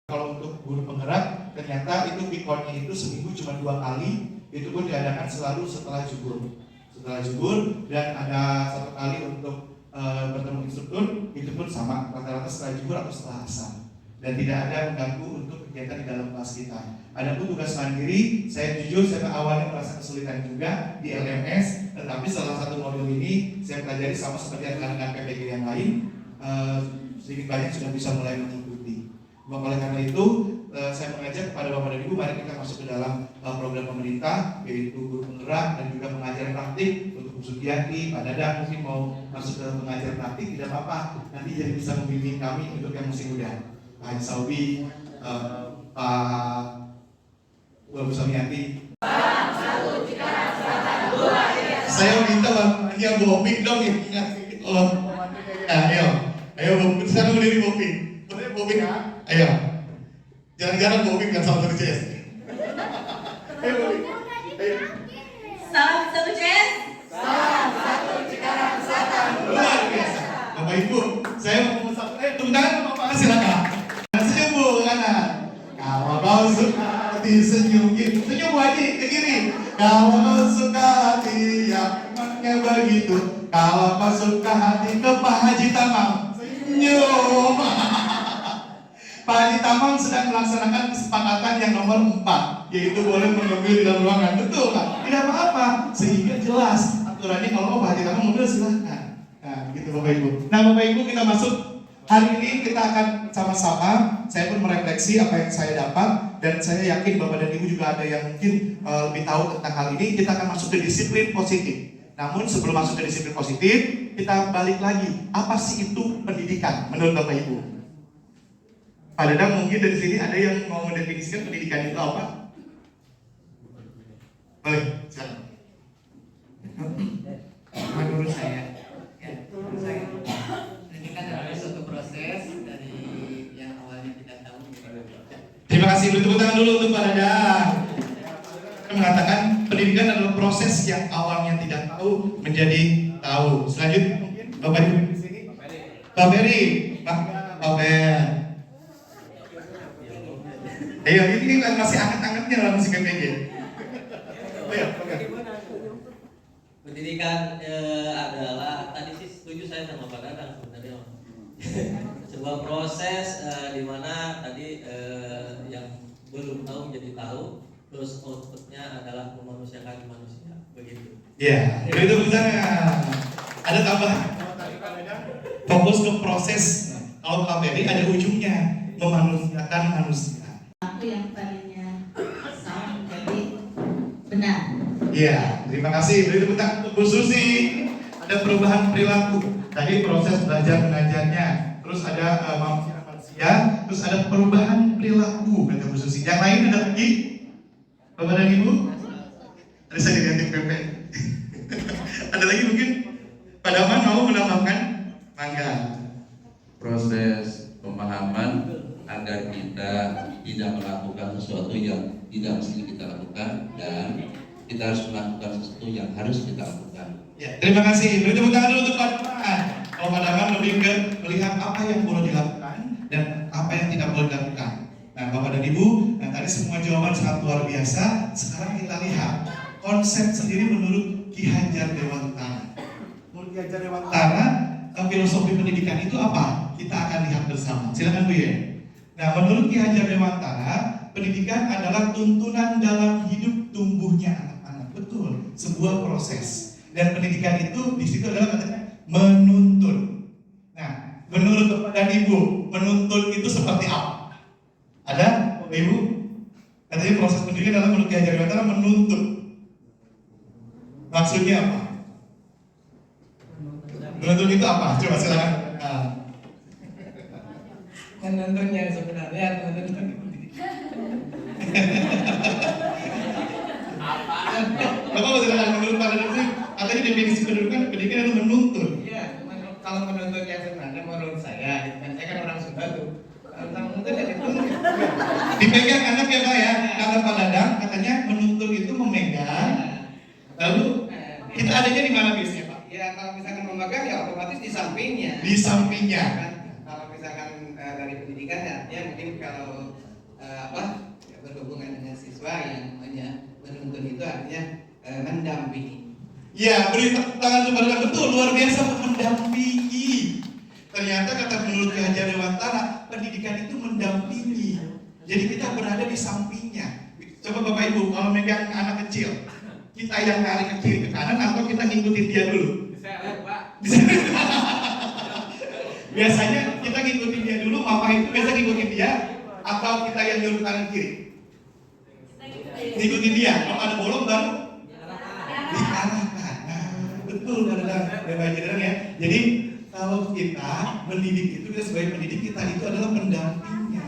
Kalau untuk guru penggerak, ternyata itu pikonnya itu seminggu cuma 2 kali, itu pun diadakan selalu setelah zuhur. Setelah zuhur, dan ada 1 kali untuk bertemu instruktur, itu pun sama, rata-rata setelah zuhur atau setelah asar. Dan tidak ada mengganggu untuk kegiatan di dalam kelas kita. Adapun tugas mandiri, saya jujur saya awalnya merasa kesulitan juga di LMS, tetapi salah satu modul ini saya pelajari sama seperti rekan-rekan PPG yang lain, sedikit banyak sudah bisa mulai mengikuti. Oleh karena itu, saya mengajak kepada Bapak dan Ibu, mari kita masuk ke dalam program pemerintah, yaitu guru penggerak dan juga pengajar praktik. Untuk Bu Sugiyati, Pak Dadang mungkin mau masuk ke pengajar praktik, tidak apa-apa, nanti jadi bisa membimbing kami untuk yang masih muda. Pak Haji Saubi, Pak Bu Sumiati. Saya minta Bapak Bopik dong ya, ingat. Ayo Bopik, sekarang berdiri Bopik. Boleh Bopik? Ayo. Jangan-jangan Bopik kan salah satu CS. Ayo Bopik. Ayo. Salam satu CS. Salam satu Cikarang Selatan. Luar biasa. Bapak Ibu, saya mau memesan. Tepuk tangan Bapak, silakan. Senyum Bu, kanan. Kalau kau suka hati senyumin. Senyum Bu Haji, ke kiri. Kalau kau suka hati yang memangnya begitu. Kalau kau suka hati ke Pak Haji Tamam. Senyum. Pak Haji Tamam sedang melaksanakan kesepakatan yang nomor 4, yaitu boleh mengambil di dalam ruangan. Betul Pak? Tidak apa-apa, sehingga jelas aturannya. Kalau Pak Haji Tamam mobil silahkan. Nah, gitu Bapak Ibu. Nah Bapak Ibu, kita masuk. Hari ini kita akan sama-sama, saya pun merefleksi apa yang saya dapat, dan saya yakin Bapak dan Ibu juga ada yang mungkin lebih tahu tentang hal ini. Kita akan masuk ke disiplin positif. Namun sebelum masuk ke disiplin positif, kita balik lagi. Apa sih itu pendidikan menurut Bapak Ibu? Pak Dadang, mungkin dari sini ada yang mau mendefinisikan pendidikan itu apa? Boleh, silakan. Menurut saya, ini kan adalah suatu proses dari yang awalnya tidak tahu. Terima kasih. Beri tepuk tangan dulu untuk Pak Dadang. Saya mengatakan pendidikan adalah proses yang awalnya tidak tahu menjadi tahu. Selanjutnya mungkin Bapak Ibu di sini. Pak Ferry, Pak Fer. Ayo, ini masih anget-angetnya dalam musik PPG. Ayo, Pendidikan adalah, tadi sih setuju saya sama Pak Dadang sebenarnya. Sebuah proses di mana tadi yang belum tahu menjadi tahu, terus outputnya adalah memanusiakan manusia, begitu. Ya, itu benar. Ada tambahan? Fokus ke proses. Kalau Pak Ferry ada ujungnya, memanusiakan manusia. Aku yang tadinya salah menjadi benar. Iya, terima kasih. Beri tepuk tangan untuk Bu Susi. Ada perubahan perilaku. Tadi proses belajar mengajarnya. Terus ada manusia, terus ada perubahan perilaku, kata Bu Susi. Yang lain ada lagi? Bapak dan Ibu? Tadi saya diganti PP. Ada lagi mungkin? Pak Daman mau menambahkan? Mangga. Proses pemahaman agar kita tidak melakukan sesuatu yang tidak mesti kita lakukan, dan kita harus melakukan sesuatu yang harus kita lakukan. Ya, terima kasih. Beri tepuk tangan dulu untuk Pak Daman. Kalau Pak Daman lebih ke melihat apa yang boleh dilakukan dan apa yang tidak boleh dilakukan. Nah, Bapak dan Ibu, nah tadi semua jawaban sangat luar biasa. Sekarang kita lihat konsep sendiri menurut Ki Hajar Dewantara. Menurut Ki Hajar Dewantara, filosofi pendidikan itu apa? Kita akan lihat bersama. Silakan Bu Ye. Nah, menurut Ki Hajar Dewantara, pendidikan adalah tuntunan dalam hidup tumbuhnya anak-anak. Betul, sebuah proses. Dan pendidikan itu di situ adalah katanya menuntun. Nah, menurut Bapak dan Ibu, menuntun itu seperti apa? Ada, Bapak Ibu? Katanya proses pendidikan adalah menurut Ki Hajar Dewantara menuntun. Maksudnya apa? Menuntun itu apa? Coba silakan. Nah. Menuntun yang sebenarnya menuntun. Bapak silakan. Menurut Pak Dadang sih, katanya definisi pendidikan adalah menuntun. Iya, kalau menuntun yang sebenarnya menurut saya kan orang Sunda tuh. Kalau menuntun ya dituntun. Dipegang anak ya Pak ya. Kata Pak Dadang, katanya menuntun itu memegang. Lalu kita adanya di mana biasanya Pak? Ya kalau misalkan memegang ya otomatis di sampingnya. Di sampingnya. Kan, kalau misalkan dari pendidikan ya ini kalau berhubungan dengan siswa yang namanya menuntun itu artinya mendampingi. Ya, beri tepuk tangan kepada betul, luar biasa mendampingi. Ternyata kata menurut Ki Hajar Dewantara, pendidikan itu mendampingi. Jadi kita berada di sampingnya. Coba Bapak Ibu, kalau megang anak kecil, kita yang narik ke kiri ke kanan atau kita ngikutin dia dulu? Saya Pak. Biasanya kita ngikutin dia dulu, apa itu biasa ngikutin dia atau kita yang nyuruh kanan kiri? Ngikutin dia, kalau ada bolong baru diarahkan. Nah, betul kadang-kadang ya. Jadi kalau kita mendidik itu, kita sebagai pendidik kita itu adalah pendampingnya.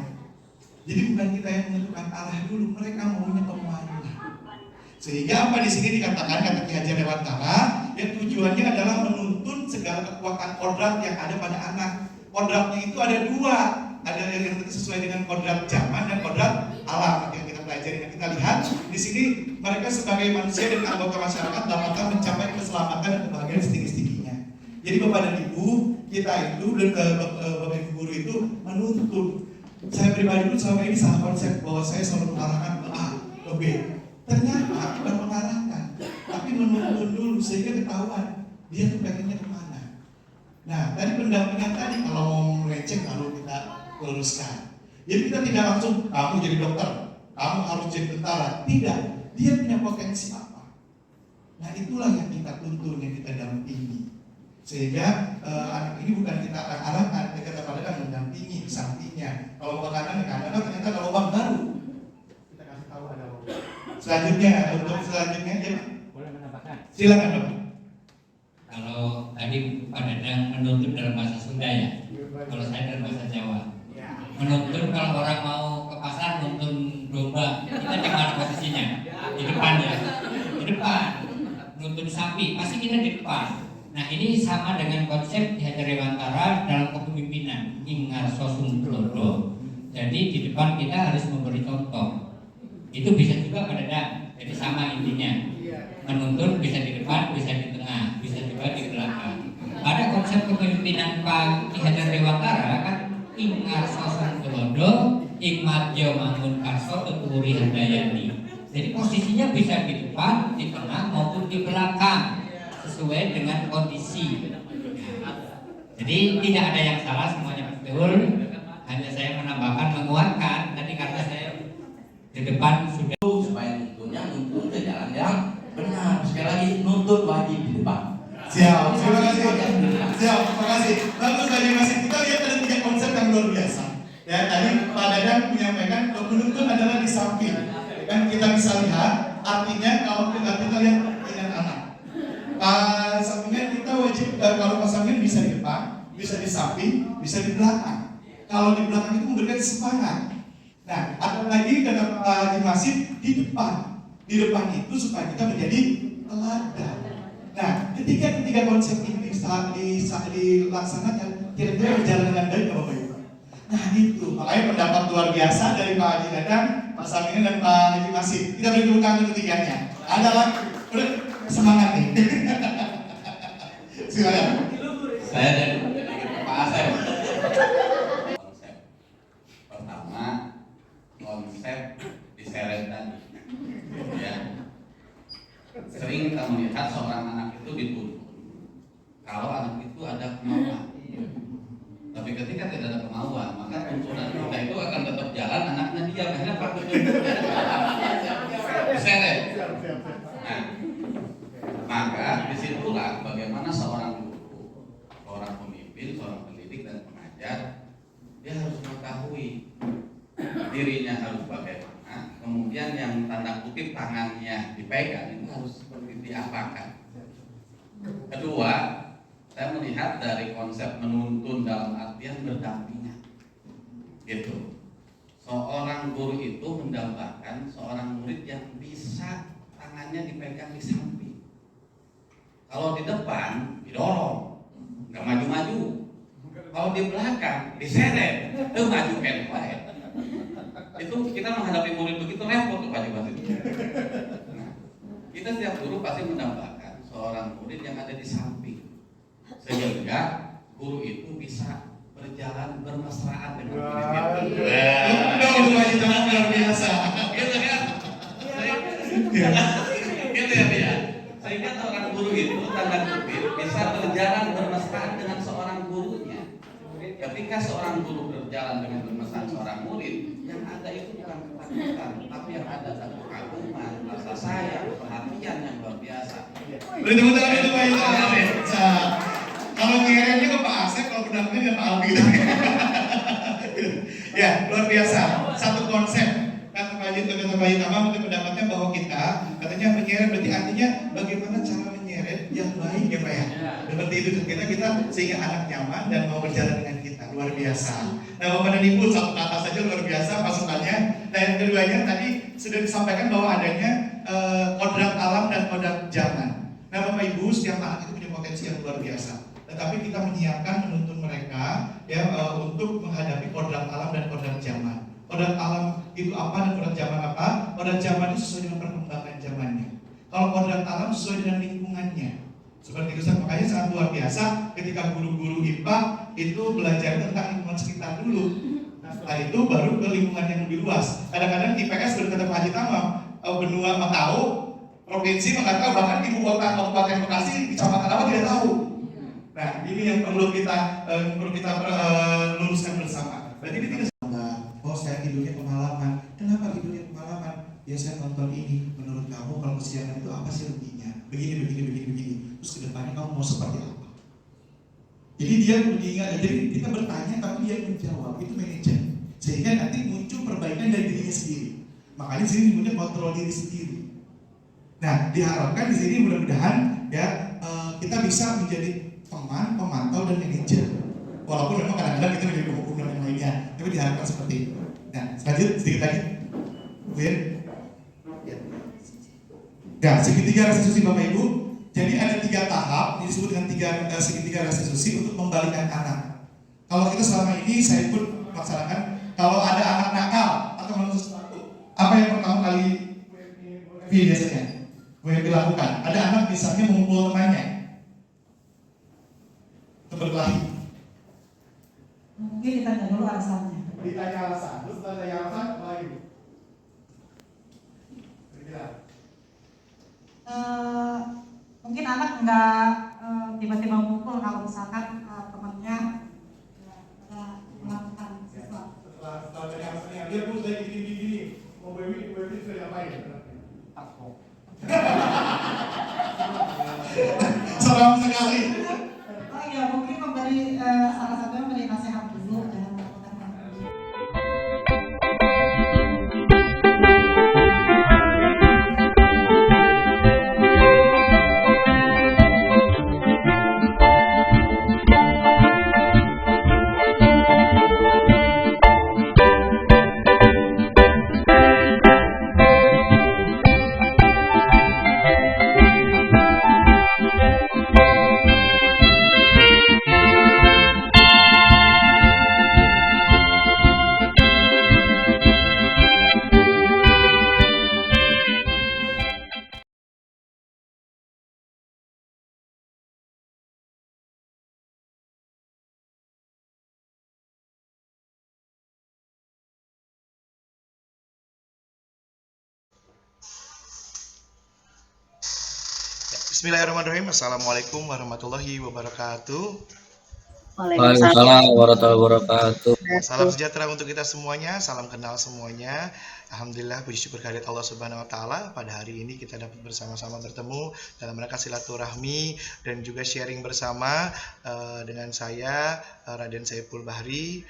Jadi bukan kita yang menentukan arah dulu, mereka maunya kemana. Sehingga apa di sini dikatakan kata Ki Hajar Dewantara, yang tujuannya adalah menuntun segala kekuatan kodrat yang ada pada anak. Kodratnya itu ada dua, ada yang sesuai dengan kodrat zaman dan kodrat alam yang kita pelajari. Dan kita lihat di sini mereka sebagai manusia dan anggota masyarakat dapat mencapai keselamatan dan kebahagiaan setinggi-tingginya. Jadi Bapak dan Ibu, kita itu dan Bapak Ibu guru itu menuntun. Saya pribadi pun selama ini salah konsep bahwa saya selalu mengarahkan ke A, ke B. Ternyata bukan mengarahkan, tapi menuntun dulu sehingga ketahuan dia tuh pengennya kemana. Nah, tadi pendampingan tadi kalau mau melenceng lalu kita luruskan. Jadi kita tidak langsung kamu jadi dokter, kamu harus jadi tentara. Tidak, dia punya potensi apa. Nah itulah yang kita tuntun, yang kita dampingi. Sehingga anak ini bukan kita arahkan, kita pada mendampingi di sampingnya. Kalau ke kanan, ternyata ada lubang baru. Kita kasih tahu ada lubang. Selanjutnya, untuk selanjutnya ya Pak. Boleh menambahkan? Silakan Pak. Kalau tadi Pak Dadang menuntun dalam bahasa Sunda ya, kalau saya dalam bahasa Jawa. Menuntun kalau orang mau ke pasar nuntun domba, kita di mana posisinya? Di depan ya, di depan. Nuntun sapi, pasti kita di depan. Nah ini sama dengan konsep Ki Hajar Dewantara dalam kepemimpinan Ingarso Sungklodo. Jadi di depan kita harus memberi contoh. Itu bisa juga Pak Dadang. Jadi sama intinya. Menuntun bisa di depan, bisa di tengah, bisa juga di belakang. Pada konsep kepemimpinan Pak Ki Hajar Dewantara kan Ingarso Sungklodo, Ikmatjo Mangun Karso, Tuturi Handayani. Jadi posisinya bisa di depan, di tengah maupun di belakang sesuai dengan kondisi. Jadi tidak ada yang salah, semuanya betul. Hanya saya menambahkan, menguatkan tadi karena saya di depan sudah. Supaya nuntun ke jalan yang benar. Sekali lagi nuntun wajib di depan. Siap, terima kasih. Siap, terima kasih. Bagus tadi masih kita lihat ada 3 konsep yang luar biasa. Ya tadi Pak Dadang menyampaikan menuntun adalah di samping. Kan kita bisa lihat artinya kalau kita lihat dengan anak. Pas sampingan kita wajib kalau pas sampingan bisa di depan, bisa di samping, bisa di belakang. Kalau di belakang itu memberikan semangat. Nah, ada lagi kata Pak Haji Masif di depan. Di depan itu supaya kita menjadi teladan. Nah, ketiga konsep ini saat dilaksanakan kira-kira berjalan dengan baik apa Bapak Ibu? Nah itu, makanya pendapat luar biasa dari Pak Haji Dadang, Pak Samin dan Pak Haji Masif. Kita beri tepuk tangan ketiganya. Ada lagi, udah semangat nih. Silakan. Saya dan Pak Asep. Konsep pertama, konsep diseret tadi. Ya. Sering kita melihat seorang anak itu dituntun kalau anak itu ada kemauan. Tapi ketika tidak ada kemauan, maka tuntunan kita itu akan tetap jalan, anaknya dia karena patut diseret. Nah, maka disitulah bagaimana seorang guru, seorang pemimpin, seorang pendidik dan pengajar, dia harus mengetahui dirinya harus bagaimana, kemudian yang tanda kutip tangannya dipegang itu harus seperti diapakan. Kedua, saya melihat dari konsep menuntun dalam artian berdampingan, gitu. Seorang guru itu mendambakan seorang murid yang bisa tangannya dipegang di samping. Kalau di depan didorong, nggak maju-maju. Kalau di belakang diseret, itu maju kan? Itu kita menghadapi murid begitu repot tuh Pak Jumat itu. Nah, kita setiap guru pasti mendambakan seorang murid yang ada di samping, sehingga guru itu bisa berjalan bermesraan dengan Udah luar biasa. Gitu kan? Gitu ya, Pia. Sehingga seorang guru itu tanda kutip bisa berjalan bermesraan dengan seorang gurunya. Ketika seorang guru berjalan dengan bermesraan seorang murid, yang ada itu bukan ketakutan, tapi yang ada adalah kekaguman, rasa sayang, perhatian yang luar biasa. Beri tepuk tangan untuk Pak Ita. Kalau ngirimnya ke Pak Asep, kalau pendapatnya ke Pak Albi. Ya, luar biasa. Satu konsep. Kata Pak Ita untuk pendapatnya bahwa kita, katanya menyeret berarti artinya bagaimana cara menyeret yang baik ya Pak ya. Seperti itu kita sehingga anak nyaman dan mau berjalan dengan kita. Luar biasa. Nah Bapak dan Ibu, satu kata saja luar biasa pasukannya. Nah yang keduanya tadi sudah disampaikan bahwa adanya kodrat alam dan kodrat zaman. Nah Bapak Ibu, setiap anak itu punya potensi yang luar biasa. Tetapi kita menyiapkan menuntun mereka ya untuk menghadapi kodrat alam dan kodrat zaman. Kodrat alam itu apa dan kodrat zaman apa? Kodrat zaman itu sesuai dengan perkembangan zamannya. Kalau kodrat alam sesuai dengan lingkungannya. Seperti itu, makanya sangat luar biasa ketika guru-guru IPA itu belajar tentang lingkungan sekitar dulu. Nah setelah itu baru ke lingkungan yang lebih luas. Kadang-kadang IPS berkata Pak Haji Tamam, benua nggak tahu, provinsi nggak tahu, bahkan ibu kota Kabupaten Bekasi, kecamatan apa tidak tahu. Nah ini yang perlu kita luruskan bersama. Berarti ini tidak sama. Oh saya tidurnya pengalaman. Kenapa tidurnya pengalaman? Ya saya nonton ini. Menurut kamu kalau kesiangan itu apa sih ruginya? Begini. Terus kedepannya kamu mau seperti apa? Jadi dia mengingat. Jadi kita bertanya tapi dia menjawab. Itu manajer. Sehingga nanti muncul perbaikan dari dirinya sendiri. Makanya di sini muncul kontrol diri sendiri. Nah diharapkan di sini mudah-mudahan ya kita bisa menjadi teman, pemantau dan manajer. Walaupun memang kadang-kadang kita menjadi hukum dan yang lainnya, tapi diharapkan seperti itu. Nah, selanjut sedikit lagi, Win. Nah, segitiga restitusi Bapak Ibu. Jadi ada 3 tahap, ini disebut dengan segitiga restitusi untuk membalikkan anak. Kalau kita selama ini saya pun melaksanakan, kalau ada anak nakal atau menuntut sesuatu, apa yang pertama kali biasanya WMP lakukan? Ada anak misalnya mengumpul temannya, berkelahi. Mungkin ditanya dulu alasannya. Ditanya alasan, terus setelah ditanya alasan, apa lagi? Mungkin anak nggak tiba-tiba mukul kalau misalkan temannya melakukan sesuatu. Setelah tanya alasannya, dia pun sudah gini, mau baby sudah diapain? Takut. Seram sekali. Oh iya, mungkin memberi salah satunya memberi nasihat dulu dalam melakukan hal ini. Bismillahirrahmanirrahim. Assalamualaikum warahmatullahi wabarakatuh. Waalaikumsalam warahmatullahi wabarakatuh. Salam sejahtera untuk kita semuanya, salam kenal semuanya. Alhamdulillah, puji syukur kehadirat Allah Subhanahu wa taala. Pada hari ini kita dapat bersama-sama bertemu dalam rangka silaturahmi dan juga sharing bersama dengan saya Raden Saiful Bahri,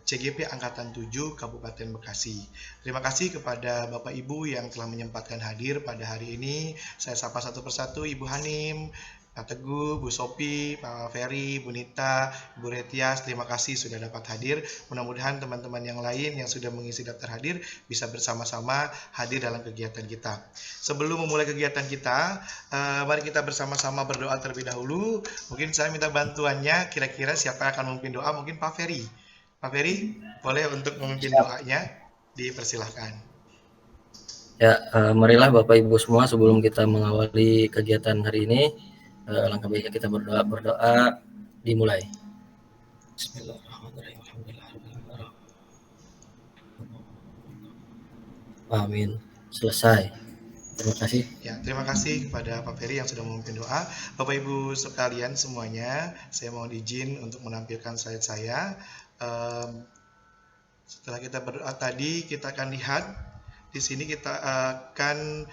CGP Angkatan 7 Kabupaten Bekasi. Terima kasih kepada Bapak Ibu yang telah menyempatkan hadir pada hari ini. Saya sapa satu persatu, Ibu Hanim, Pak Teguh, Bu Sopi, Pak Ferry, Bu Nita, Bu Retias, terima kasih sudah dapat hadir. Mudah-mudahan teman-teman yang lain yang sudah mengisi daftar hadir bisa bersama-sama hadir dalam kegiatan kita. Sebelum memulai kegiatan kita, mari kita bersama-sama berdoa terlebih dahulu. Mungkin saya minta bantuannya, kira-kira siapa yang akan memimpin doa? Mungkin Pak Ferry. Pak Ferry, boleh untuk memimpin doanya? Dipersilahkan. Ya, marilah Bapak Ibu semua sebelum kita mengawali kegiatan hari ini, langkah baiknya kita berdoa dimulai. Bismillahirrahmanirrahim. Alhamdulillah. Amin. Selesai. Terima kasih. Ya, terima kasih kepada Pak Ferry yang sudah memimpin doa. Bapak Ibu sekalian semuanya, saya mohon izin untuk menampilkan slide saya. Setelah kita berdoa tadi, kita akan lihat di sini kita akan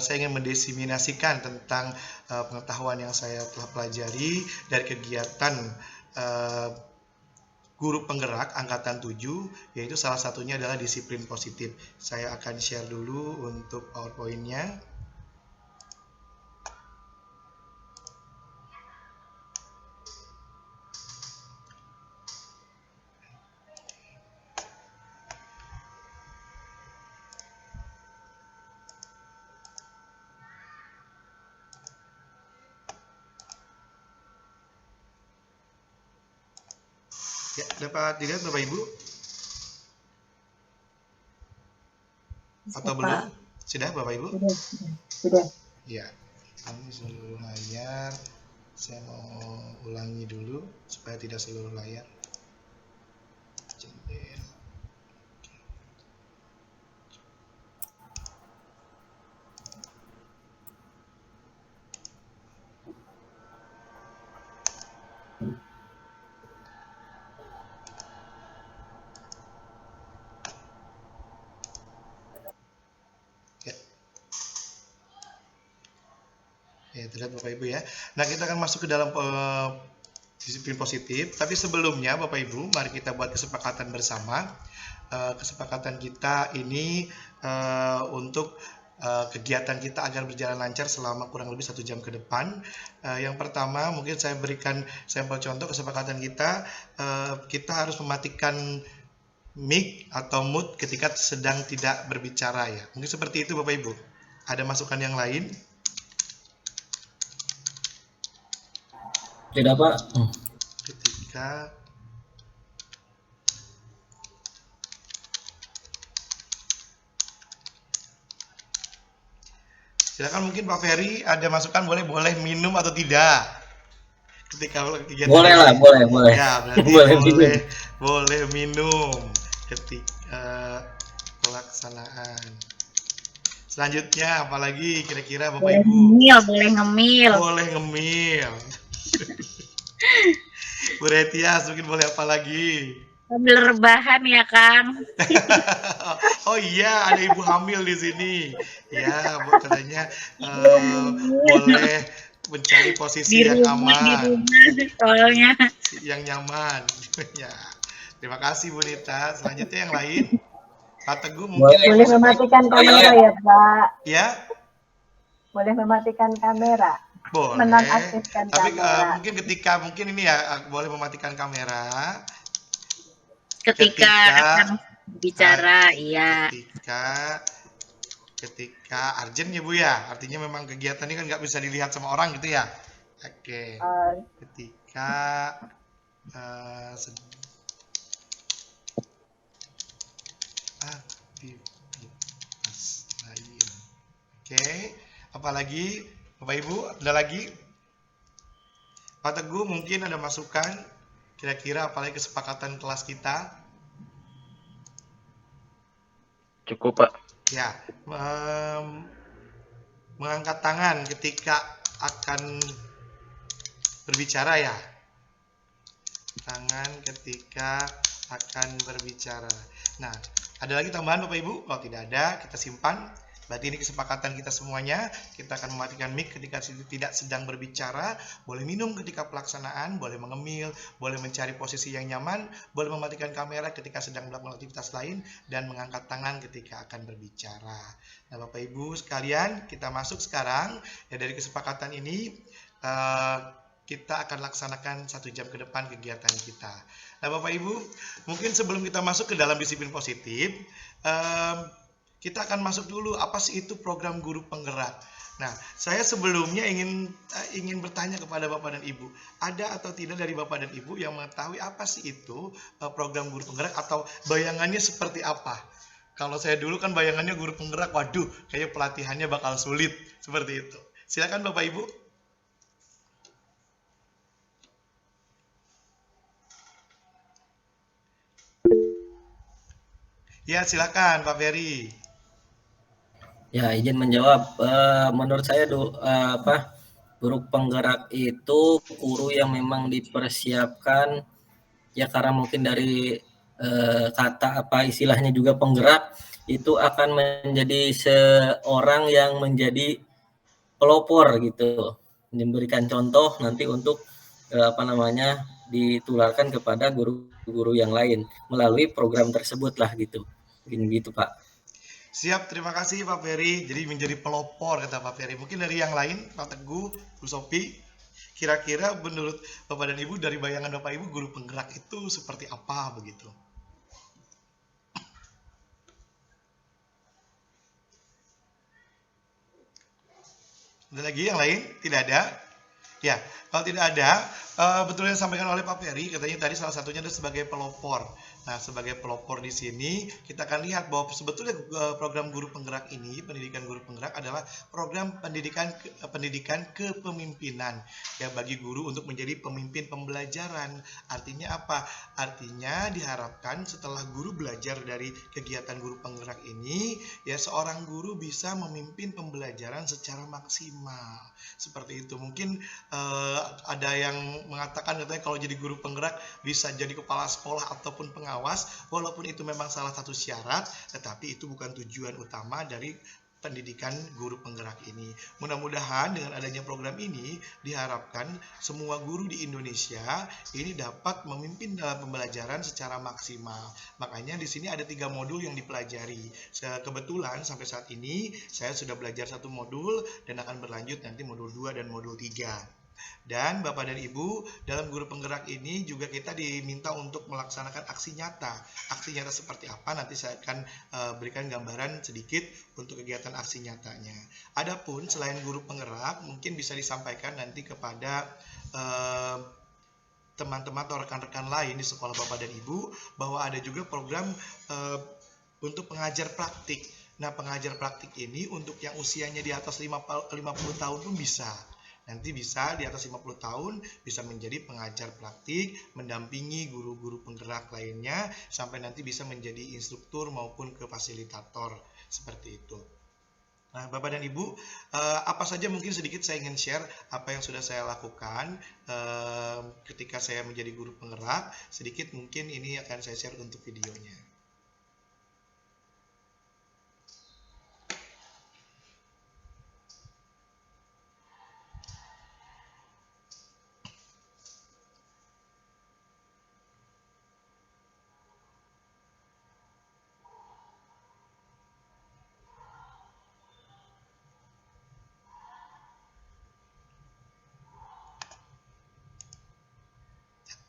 saya ingin mendiseminasikan tentang pengetahuan yang saya telah pelajari dari kegiatan guru penggerak angkatan 7, yaitu salah satunya adalah disiplin positif. Saya akan share dulu untuk PowerPoint-nya. Ya, dapat dilihat Bapak Ibu? Atau belum? Sudah Bapak Ibu? Sudah. Ya, ini seluruh layar. Saya mau ulangi dulu supaya tidak seluruh layar. Jendela. Ya, terlihat Bapak Ibu ya. Nah, kita akan masuk ke dalam disiplin positif. Tapi sebelumnya Bapak Ibu, mari kita buat kesepakatan bersama. Kesepakatan kita ini untuk kegiatan kita agar berjalan lancar selama kurang lebih 1 jam ke depan. Yang pertama, mungkin saya berikan sampel contoh kesepakatan kita. Kita harus mematikan mic atau mute ketika sedang tidak berbicara ya. Mungkin seperti itu Bapak Ibu. Ada masukan yang lain? Tidak, Pak. Ketika silakan, mungkin Pak Ferry ada masukan, boleh minum atau tidak ketika kegiatan Boleh lah, boleh. Ya, berarti boleh minum ketika pelaksanaan. Selanjutnya apalagi kira-kira Bapak Ibu? Boleh ngemil. Bu Retias mungkin boleh apa lagi? Sambil rebahan ya Kang. Oh iya, ada ibu hamil di sini. Ya, Bu, katanya boleh mencari posisi yang aman, Soalnya yang nyaman. Ya, terima kasih Bu Nita. Selanjutnya yang lain, Pak Teguh mungkin Boleh mematikan kamera ya Pak. ya. Boleh mematikan kamera. Boleh. Menonaktifkan Tapi kamera. mungkin ini ya boleh mematikan kamera. ketika akan bicara, iya. Ketika urgent ya Bu ya, artinya memang kegiatan ini kan nggak bisa dilihat sama orang gitu ya. Oke. Ketika aktivitas lain. Oke. Apalagi Bapak Ibu, ada lagi? Pak Teguh mungkin ada masukan kira-kira apalagi kesepakatan kelas kita? Cukup, Pak. Ya, mengangkat tangan ketika akan berbicara ya. Tangan ketika akan berbicara. Nah, ada lagi tambahan Bapak Ibu? Kalau tidak ada, kita simpan. Berarti ini kesepakatan kita semuanya. Kita akan mematikan mic ketika tidak sedang berbicara, boleh minum ketika pelaksanaan, boleh mengemil, boleh mencari posisi yang nyaman, boleh mematikan kamera ketika sedang melakukan aktivitas lain, dan mengangkat tangan ketika akan berbicara. Nah, Bapak Ibu sekalian, kita masuk sekarang ya, dari kesepakatan ini kita akan laksanakan 1 jam ke depan kegiatan kita. Nah, Bapak Ibu, mungkin sebelum kita masuk ke dalam disiplin positif, kita akan masuk dulu apa sih itu program guru penggerak. Nah, saya sebelumnya ingin bertanya kepada Bapak dan Ibu, ada atau tidak dari Bapak dan Ibu yang mengetahui apa sih itu program guru penggerak atau bayangannya seperti apa? Kalau saya dulu kan bayangannya guru penggerak, waduh, kayaknya pelatihannya bakal sulit seperti itu. Silakan Bapak Ibu. Ya, silakan Pak Ferry. Ya, izin menjawab. Menurut saya guru penggerak itu guru yang memang dipersiapkan ya karena mungkin dari kata apa istilahnya juga penggerak itu akan menjadi seorang yang menjadi pelopor gitu, memberikan contoh nanti untuk ditularkan kepada guru-guru yang lain melalui program tersebut lah gitu. Mungkin gitu Pak. Siap, terima kasih Pak Ferry. Jadi menjadi pelopor kata Pak Ferry. Mungkin dari yang lain, Pak Teguh, Bu Sophie, kira-kira menurut Bapak dan Ibu dari bayangan Bapak Ibu guru penggerak itu seperti apa begitu? Ada lagi yang lain? Tidak ada? Ya, kalau tidak ada, betul yang disampaikan oleh Pak Ferry, katanya tadi salah satunya adalah sebagai pelopor. Nah, sebagai pelopor di sini, kita akan lihat bahwa sebetulnya program guru penggerak ini, pendidikan guru penggerak adalah program pendidikan kepemimpinan ya bagi guru untuk menjadi pemimpin pembelajaran. Artinya apa? Artinya diharapkan setelah guru belajar dari kegiatan guru penggerak ini, ya seorang guru bisa memimpin pembelajaran secara maksimal. Seperti itu. Mungkin ada yang mengatakan katanya kalau jadi guru penggerak bisa jadi kepala sekolah ataupun pengawas, walaupun itu memang salah satu syarat, tetapi itu bukan tujuan utama dari pendidikan guru penggerak ini. Mudah-mudahan dengan adanya program ini diharapkan semua guru di Indonesia ini dapat memimpin dalam pembelajaran secara maksimal. Makanya di sini ada 3 modul yang dipelajari. Kebetulan sampai saat ini saya sudah belajar 1 modul dan akan berlanjut nanti modul 2 dan modul 3. Dan Bapak dan Ibu, dalam guru penggerak ini juga kita diminta untuk melaksanakan aksi nyata. Aksi nyata seperti apa? Nanti saya akan berikan gambaran sedikit untuk kegiatan aksi nyatanya. Adapun selain guru penggerak, mungkin bisa disampaikan nanti kepada teman-teman atau rekan-rekan lain di sekolah Bapak dan Ibu, bahwa ada juga program untuk pengajar praktik. Nah, pengajar praktik ini untuk yang usianya di atas 50 tahun pun bisa. Nanti bisa di atas 50 tahun bisa menjadi pengajar praktik, mendampingi guru-guru penggerak lainnya, sampai nanti bisa menjadi instruktur maupun ke fasilitator, seperti itu. Nah, Bapak dan Ibu, apa saja mungkin sedikit saya ingin share apa yang sudah saya lakukan ketika saya menjadi guru penggerak. Sedikit mungkin ini akan saya share untuk videonya.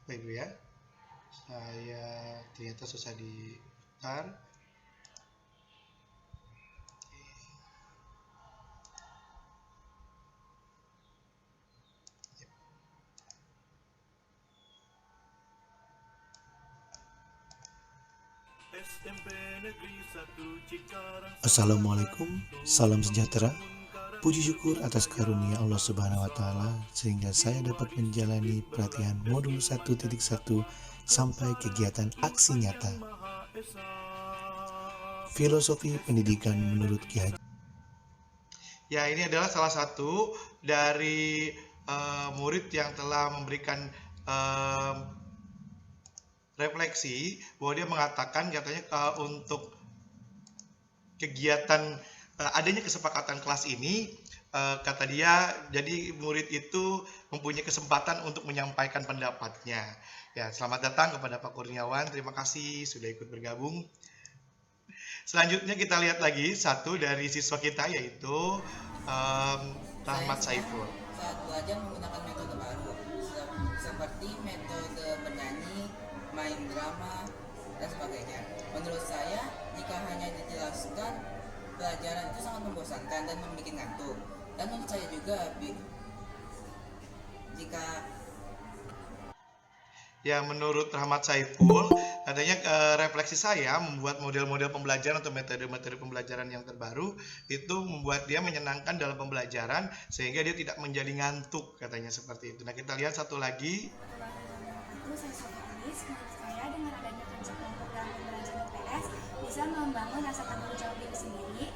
Baik Ibu ya, saya ternyata susah diputar. Assalamualaikum, salam sejahtera. Puji syukur atas karunia Allah Subhanahu wa taala sehingga saya dapat menjalani pelatihan modul 1.1 sampai kegiatan aksi nyata. Filosofi pendidikan menurut Ki Haji. Ya, ini adalah salah satu dari murid yang telah memberikan refleksi bahwa dia mengatakan katanya untuk kegiatan adanya kesepakatan kelas ini, kata dia, jadi murid itu mempunyai kesempatan untuk menyampaikan pendapatnya. Ya, selamat datang kepada Pak Kurniawan, terima kasih sudah ikut bergabung. Selanjutnya kita lihat lagi satu dari siswa kita, yaitu Rahmat Saiful. Saat belajar menggunakan metode baru, seperti metode bernyanyi, main drama, dan sebagainya. Menurut saya, jika hanya dijelaskan, pelajaran itu sangat membosankan dan membuat ngantuk. Dan menurut saya juga, jika Ya, menurut Rahmat Saiful, katanya refleksi saya membuat model-model pembelajaran atau metode-metode pembelajaran yang terbaru itu membuat dia menyenangkan dalam pembelajaran sehingga dia tidak menjadi ngantuk, katanya seperti itu. Nah, kita lihat satu lagi. Menurut saya dengan adanya konsep program pembelajaran IPS bisa bisa membangun rasa tanggung jawab diri sendiri,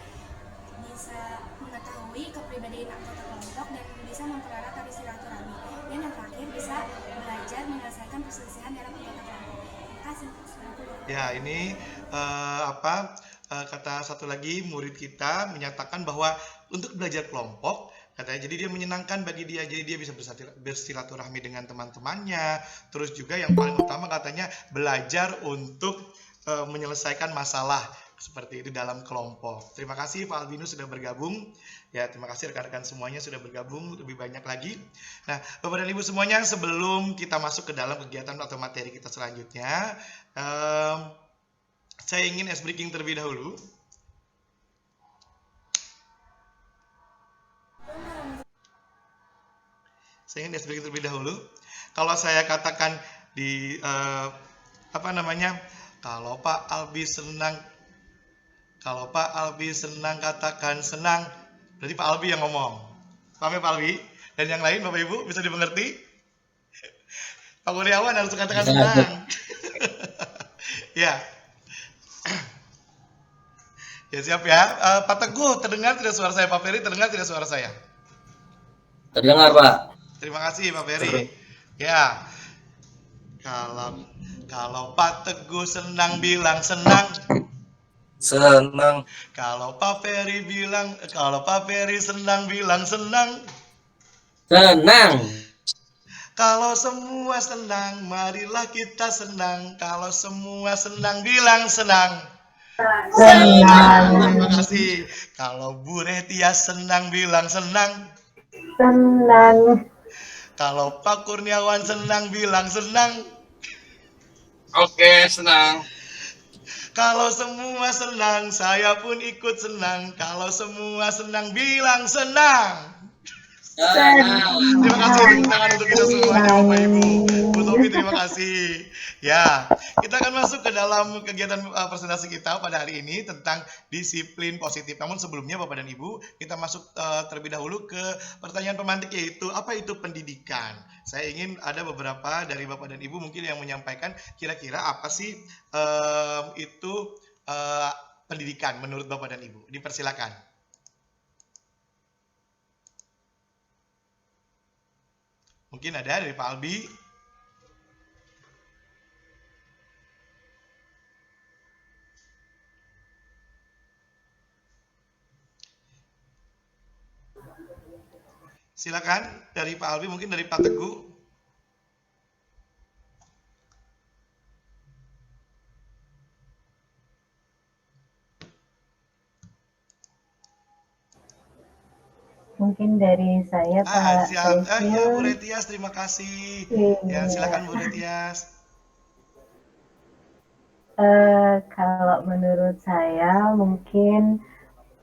bisa mengetahui kepribadian anggota kelompok, dan bisa mempererat tali silaturahmi. Dan yang terakhir, bisa belajar menyelesaikan perselisihan dalam anggota kelompok. Terima kasih. Ya, ini kata satu lagi murid kita menyatakan bahwa untuk belajar kelompok, katanya jadi dia menyenangkan bagi dia, jadi dia bisa bersilaturahmi dengan teman-temannya. Terus juga yang paling utama katanya belajar untuk menyelesaikan masalah seperti itu dalam kelompok. Terima kasih Pak Albinus sudah bergabung. Ya, terima kasih rekan-rekan semuanya sudah bergabung lebih banyak lagi. Nah, Bapak dan Ibu semuanya, sebelum kita masuk ke dalam kegiatan atau materi kita selanjutnya, saya ingin ice breaking terlebih dahulu. Kalau saya katakan di kalau Pak Albi senang katakan senang, berarti Pak Albi yang ngomong. Paham ya Pak Albi? Dan yang lain Bapak Ibu bisa dimengerti? Pak Kurniawan harus katakan senang. Ya. Ya siap ya. Pak Teguh, terdengar tidak suara saya? Pak Ferry, terdengar tidak suara saya? Terdengar, Pak. Terima kasih Pak Ferry. Ya. Kalau Pak Teguh senang bilang senang. Senang. Kalau Pak Ferry senang bilang senang. Senang. Kalau semua senang, marilah kita senang. Kalau semua senang, bilang senang. Senang. Terima kasih. Kalau Bu Rehtias senang, bilang senang. Senang. Kalau Pak Kurniawan senang, bilang senang. Oke, senang. Kalau semua senang, saya pun ikut senang. Kalau semua senang, bilang senang. Terima kasih tepuk tangan untuk kita semuanya Bapak Ibu. Bu Topi terima kasih. Ya, kita akan masuk ke dalam kegiatan presentasi kita pada hari ini tentang disiplin positif. Namun sebelumnya Bapak dan Ibu, kita masuk terlebih dahulu ke pertanyaan pemantik, yaitu apa itu pendidikan. Saya ingin ada beberapa dari Bapak dan Ibu mungkin yang menyampaikan kira-kira apa sih itu pendidikan menurut Bapak dan Ibu. Dipersilakan. Mungkin ada dari Pak Albi. Silakan dari Pak Albi, mungkin dari Pak Teguh. Mungkin dari saya Pak Siap. Ya, Bu Retias, terima kasih. Ya, silakan Bu Retias. Kalau menurut saya mungkin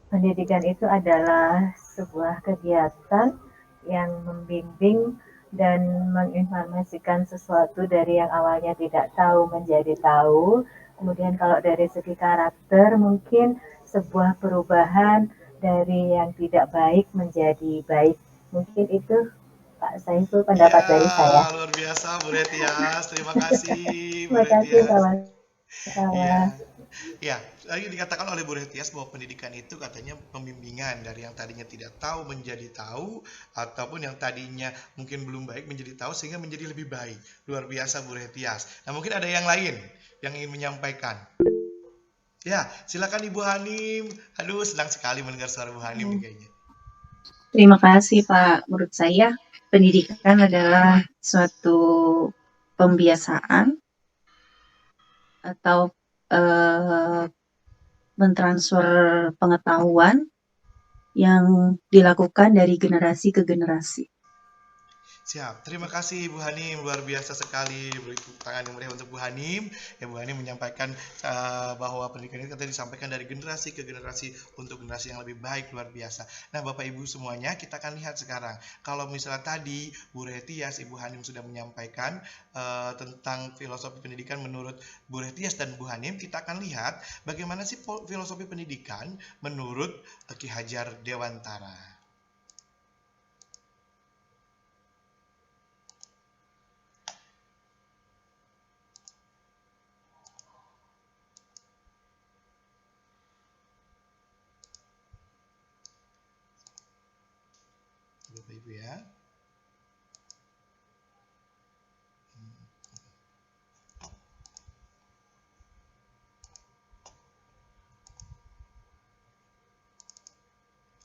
pendidikan itu adalah sebuah kegiatan yang membimbing dan menginformasikan sesuatu dari yang awalnya tidak tahu menjadi tahu. Kemudian kalau dari segi karakter mungkin sebuah perubahan dari yang tidak baik menjadi baik. Mungkin itu Pak Saiful pendapat dari saya. Luar biasa Bu Retias, terima kasih Bu Terima kasih Retias. Ya, tadi dikatakan oleh Bu Retias bahwa pendidikan itu katanya pembimbingan dari yang tadinya tidak tahu menjadi tahu, ataupun yang tadinya mungkin belum baik menjadi tahu sehingga menjadi lebih baik. Luar biasa Bu Retias. Nah, mungkin ada yang lain yang ingin menyampaikan. Ya, silakan Ibu Hanim. Aduh, senang sekali mendengar suara Bu Hanim kayaknya. Terima kasih Pak. Menurut saya pendidikan adalah suatu pembiasaan atau mentransfer pengetahuan yang dilakukan dari generasi ke generasi. Siap, terima kasih Ibu Hanim, luar biasa sekali. Beri tepuk tangan yang meriah untuk Bu Hanim. Ya, Bu Hanim menyampaikan bahwa pendidikan ini katanya disampaikan dari generasi ke generasi untuk generasi yang lebih baik, luar biasa. Nah, Bapak Ibu semuanya, kita akan lihat sekarang. Kalau misalnya tadi Bu Retias, Ibu Hanim sudah menyampaikan tentang filosofi pendidikan menurut Bu Retias dan Bu Hanim, kita akan lihat bagaimana sih filosofi pendidikan menurut Ki Hajar Dewantara. Ibu ya.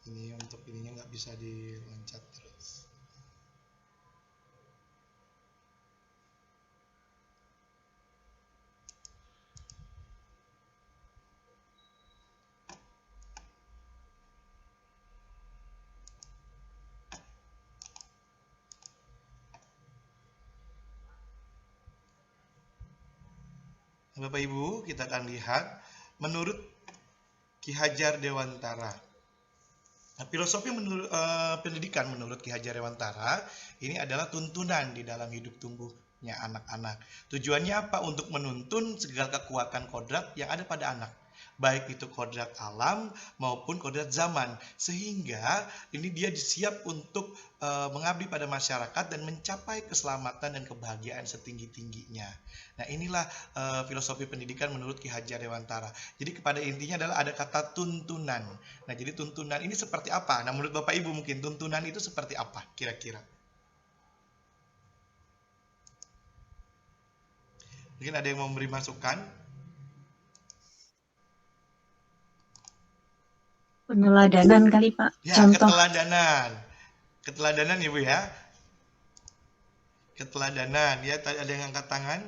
Ini untuk ininya nggak bisa diloncat terus. Bapak Ibu, kita akan lihat menurut Ki Hajar Dewantara. Nah, filosofi pendidikan menurut Ki Hajar Dewantara ini adalah tuntunan di dalam hidup tumbuhnya anak-anak. Tujuannya apa? Untuk menuntun segala kekuatan kodrat yang ada pada anak, baik itu kodrat alam maupun kodrat zaman, sehingga ini dia siap untuk mengabdi pada masyarakat dan mencapai keselamatan dan kebahagiaan setinggi-tingginya. Nah, inilah filosofi pendidikan menurut Ki Hajar Dewantara. Jadi kepada intinya adalah ada kata tuntunan. Nah, jadi tuntunan ini seperti apa? Nah, menurut Bapak Ibu mungkin tuntunan itu seperti apa kira-kira? Mungkin ada yang mau memberi masukan? Peneladanan kali Pak. Ya, Contoh. Keteladanan Ibu ya. Keteladanan. Ya, tadi ada yang angkat tangan.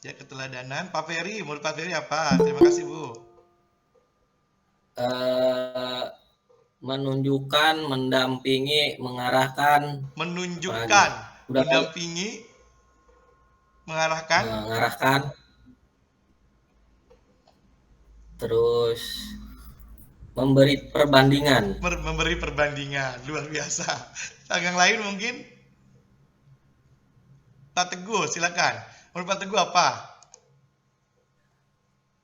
Ya, keteladanan. Pak Ferry, menurut Pak Ferry apa? Terima kasih Bu. Menunjukkan, mendampingi, mengarahkan. Menunjukkan, mendampingi, mengarahkan. Terus memberi perbandingan. Memberi perbandingan, luar biasa. Yang lain mungkin? Pak Teguh, silakan. Menurut Pak Teguh apa?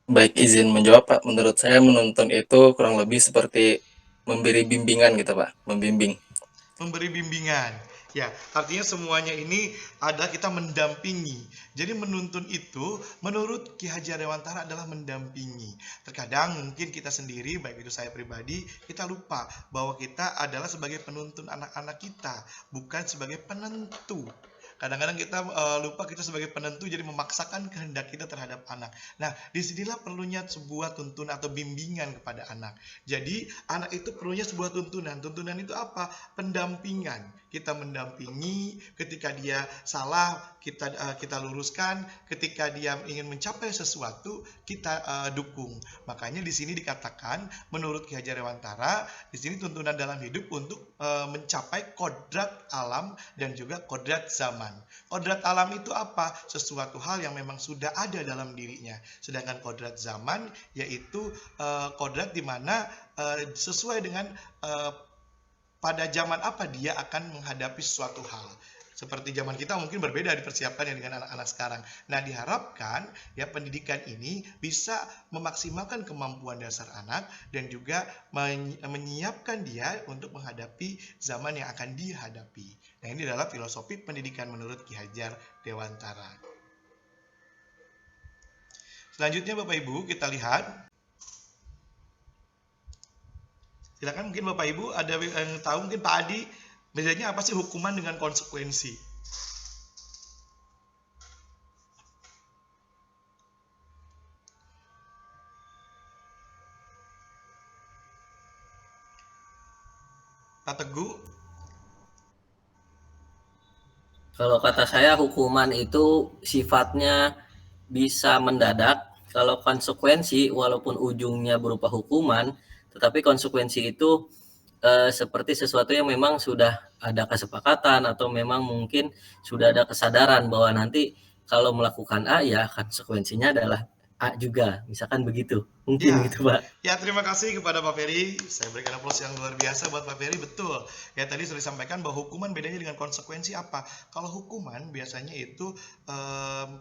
Baik, izin menjawab Pak. Menurut saya menuntun itu kurang lebih seperti memberi bimbingan gitu Pak, membimbing. Memberi bimbingan. Ya, artinya semuanya ini ada kita mendampingi. Jadi menuntun itu menurut Ki Hajar Dewantara adalah mendampingi. Terkadang mungkin kita sendiri, baik itu saya pribadi, kita lupa bahwa kita adalah sebagai penuntun anak-anak kita, bukan sebagai penentu. Kadang-kadang kita lupa kita sebagai penentu, jadi memaksakan kehendak kita terhadap anak. Nah, disinilah perlunya sebuah tuntunan atau bimbingan kepada anak. Jadi, anak itu perlunya sebuah tuntunan. Tuntunan itu apa? Pendampingan. Kita mendampingi ketika dia salah, kita luruskan. Ketika dia ingin mencapai sesuatu, kita dukung. Makanya di sini dikatakan, menurut Ki Hajar Dewantara, di sini tuntunan dalam hidup untuk mencapai kodrat alam dan juga kodrat zaman. Kodrat alam itu apa? Sesuatu hal yang memang sudah ada dalam dirinya. Sedangkan kodrat zaman yaitu kodrat di mana sesuai dengan pada zaman apa dia akan menghadapi suatu hal. Seperti zaman kita mungkin berbeda dipersiapkannya dengan anak-anak sekarang. Nah, diharapkan ya pendidikan ini bisa memaksimalkan kemampuan dasar anak dan juga menyiapkan dia untuk menghadapi zaman yang akan dihadapi. Nah, ini adalah filosofi pendidikan menurut Ki Hajar Dewantara. Selanjutnya Bapak Ibu kita lihat. Silakan mungkin Bapak Ibu ada yang tahu, mungkin Pak Adi, bedanya apa sih hukuman dengan konsekuensi? Pak Teguh? Kalau kata saya hukuman itu sifatnya bisa mendadak. Kalau konsekuensi walaupun ujungnya berupa hukuman, tetapi konsekuensi itu seperti sesuatu yang memang sudah ada kesepakatan atau memang mungkin sudah ada kesadaran bahwa nanti kalau melakukan A ya konsekuensinya adalah A juga, misalkan begitu. Mungkin gitu Pak. Ya, terima kasih kepada Pak Ferry. Saya berikan aplaus yang luar biasa buat Pak Ferry. Betul. Ya, tadi sudah disampaikan bahwa hukuman bedanya dengan konsekuensi apa? Kalau hukuman biasanya itu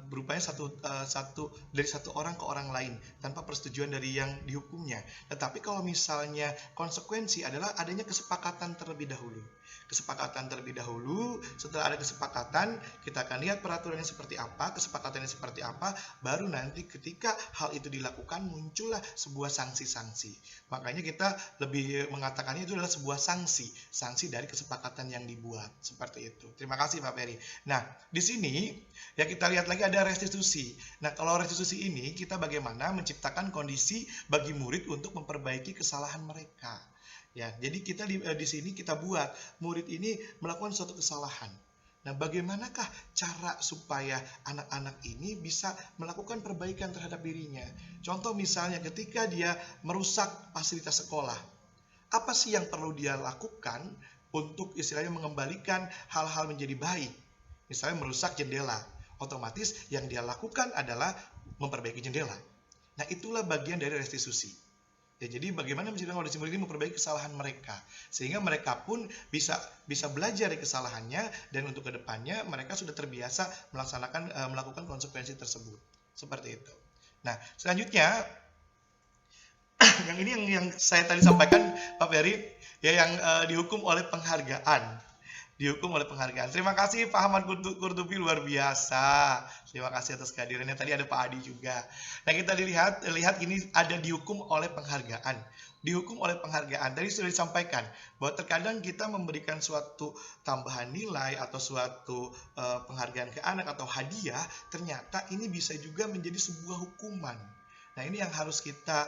berupanya dari satu orang ke orang lain tanpa persetujuan dari yang dihukumnya. Tetapi kalau misalnya konsekuensi adalah adanya kesepakatan terlebih dahulu. Kesepakatan terlebih dahulu, setelah ada kesepakatan, kita akan lihat peraturannya seperti apa, kesepakatannya seperti apa, baru nanti ketika hal itu dilakukan muncullah itulah sebuah sanksi-sanksi. Makanya kita lebih mengatakannya itu adalah sebuah sanksi dari kesepakatan yang dibuat. Seperti itu. Terima kasih Pak Ferry. Nah, di sini ya kita lihat lagi ada restitusi. Nah, kalau restitusi ini kita bagaimana menciptakan kondisi bagi murid untuk memperbaiki kesalahan mereka. Ya, jadi kita di sini kita buat murid ini melakukan suatu kesalahan. Nah, bagaimanakah cara supaya anak-anak ini bisa melakukan perbaikan terhadap dirinya? Contoh misalnya ketika dia merusak fasilitas sekolah, apa sih yang perlu dia lakukan untuk istilahnya mengembalikan hal-hal menjadi baik? Misalnya merusak jendela, otomatis yang dia lakukan adalah memperbaiki jendela. Nah, itulah bagian dari restitusi. Ya, jadi bagaimana menciptakan kondisi murid ini memperbaiki kesalahan mereka, sehingga mereka pun bisa belajar dari kesalahannya, dan untuk kedepannya mereka sudah terbiasa melakukan konsekuensi tersebut. Seperti itu. Nah, selanjutnya yang ini yang saya tadi sampaikan Pak Ferry, ya, yang dihukum oleh penghargaan. Terima kasih Pak Ahmad Kurtubi, luar biasa. Terima kasih atas kehadirannya. Tadi ada Pak Adi juga. Nah, kita lihat ini ada dihukum oleh penghargaan. Tadi sudah disampaikan bahwa terkadang kita memberikan suatu tambahan nilai atau suatu penghargaan ke anak atau hadiah, ternyata ini bisa juga menjadi sebuah hukuman. Nah, ini yang harus kita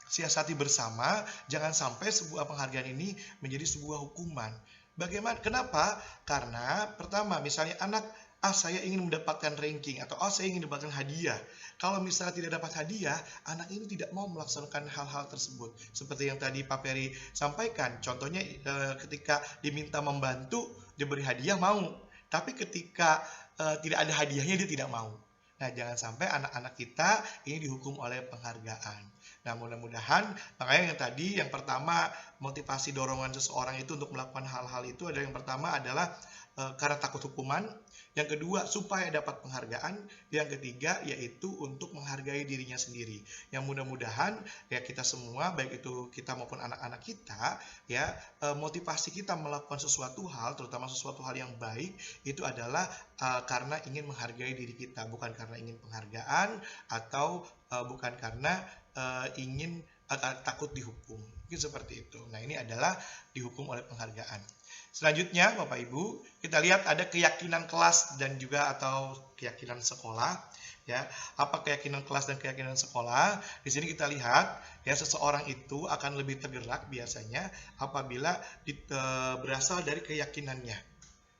siasati bersama. Jangan sampai sebuah penghargaan ini menjadi sebuah hukuman. Bagaimana? Kenapa? Karena pertama, misalnya anak, saya ingin mendapatkan ranking, atau saya ingin mendapatkan hadiah. Kalau misalnya tidak dapat hadiah, anak ini tidak mau melaksanakan hal-hal tersebut. Seperti yang tadi Pak Ferry sampaikan, contohnya ketika diminta membantu, diberi hadiah mau. Tapi ketika tidak ada hadiahnya, dia tidak mau. Nah, jangan sampai anak-anak kita ini dihukum oleh penghargaan. Nah, mudah-mudahan, makanya yang pertama, motivasi dorongan seseorang itu untuk melakukan hal-hal itu adalah yang pertama adalah karena takut hukuman, yang kedua supaya dapat penghargaan, yang ketiga yaitu untuk menghargai dirinya sendiri. Yang mudah-mudahan ya kita semua, baik itu kita maupun anak-anak kita, ya motivasi kita melakukan sesuatu hal, terutama sesuatu hal yang baik, itu adalah karena ingin menghargai diri kita, bukan karena ingin penghargaan atau bukan karena ingin takut dihukum. Mungkin seperti itu. Nah, ini adalah dihukum oleh penghargaan. Selanjutnya, Bapak Ibu, kita lihat ada keyakinan kelas dan juga atau keyakinan sekolah. Ya, apa keyakinan kelas dan keyakinan sekolah? Di sini kita lihat, ya, seseorang itu akan lebih tergerak biasanya apabila berasal dari keyakinannya.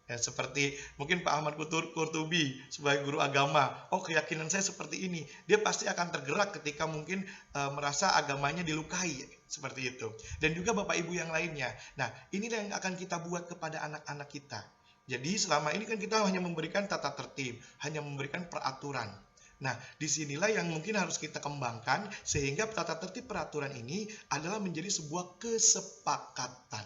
Ya, seperti mungkin Pak Ahmad Kurtubi sebagai guru agama, keyakinan saya seperti ini, dia pasti akan tergerak ketika mungkin merasa agamanya dilukai, seperti itu. Dan juga Bapak Ibu yang lainnya. Nah, ini yang akan kita buat kepada anak-anak kita. Jadi selama ini kan kita hanya memberikan tata tertib, hanya memberikan peraturan. Nah, disinilah yang mungkin harus kita kembangkan sehingga tata tertib peraturan ini adalah menjadi sebuah kesepakatan,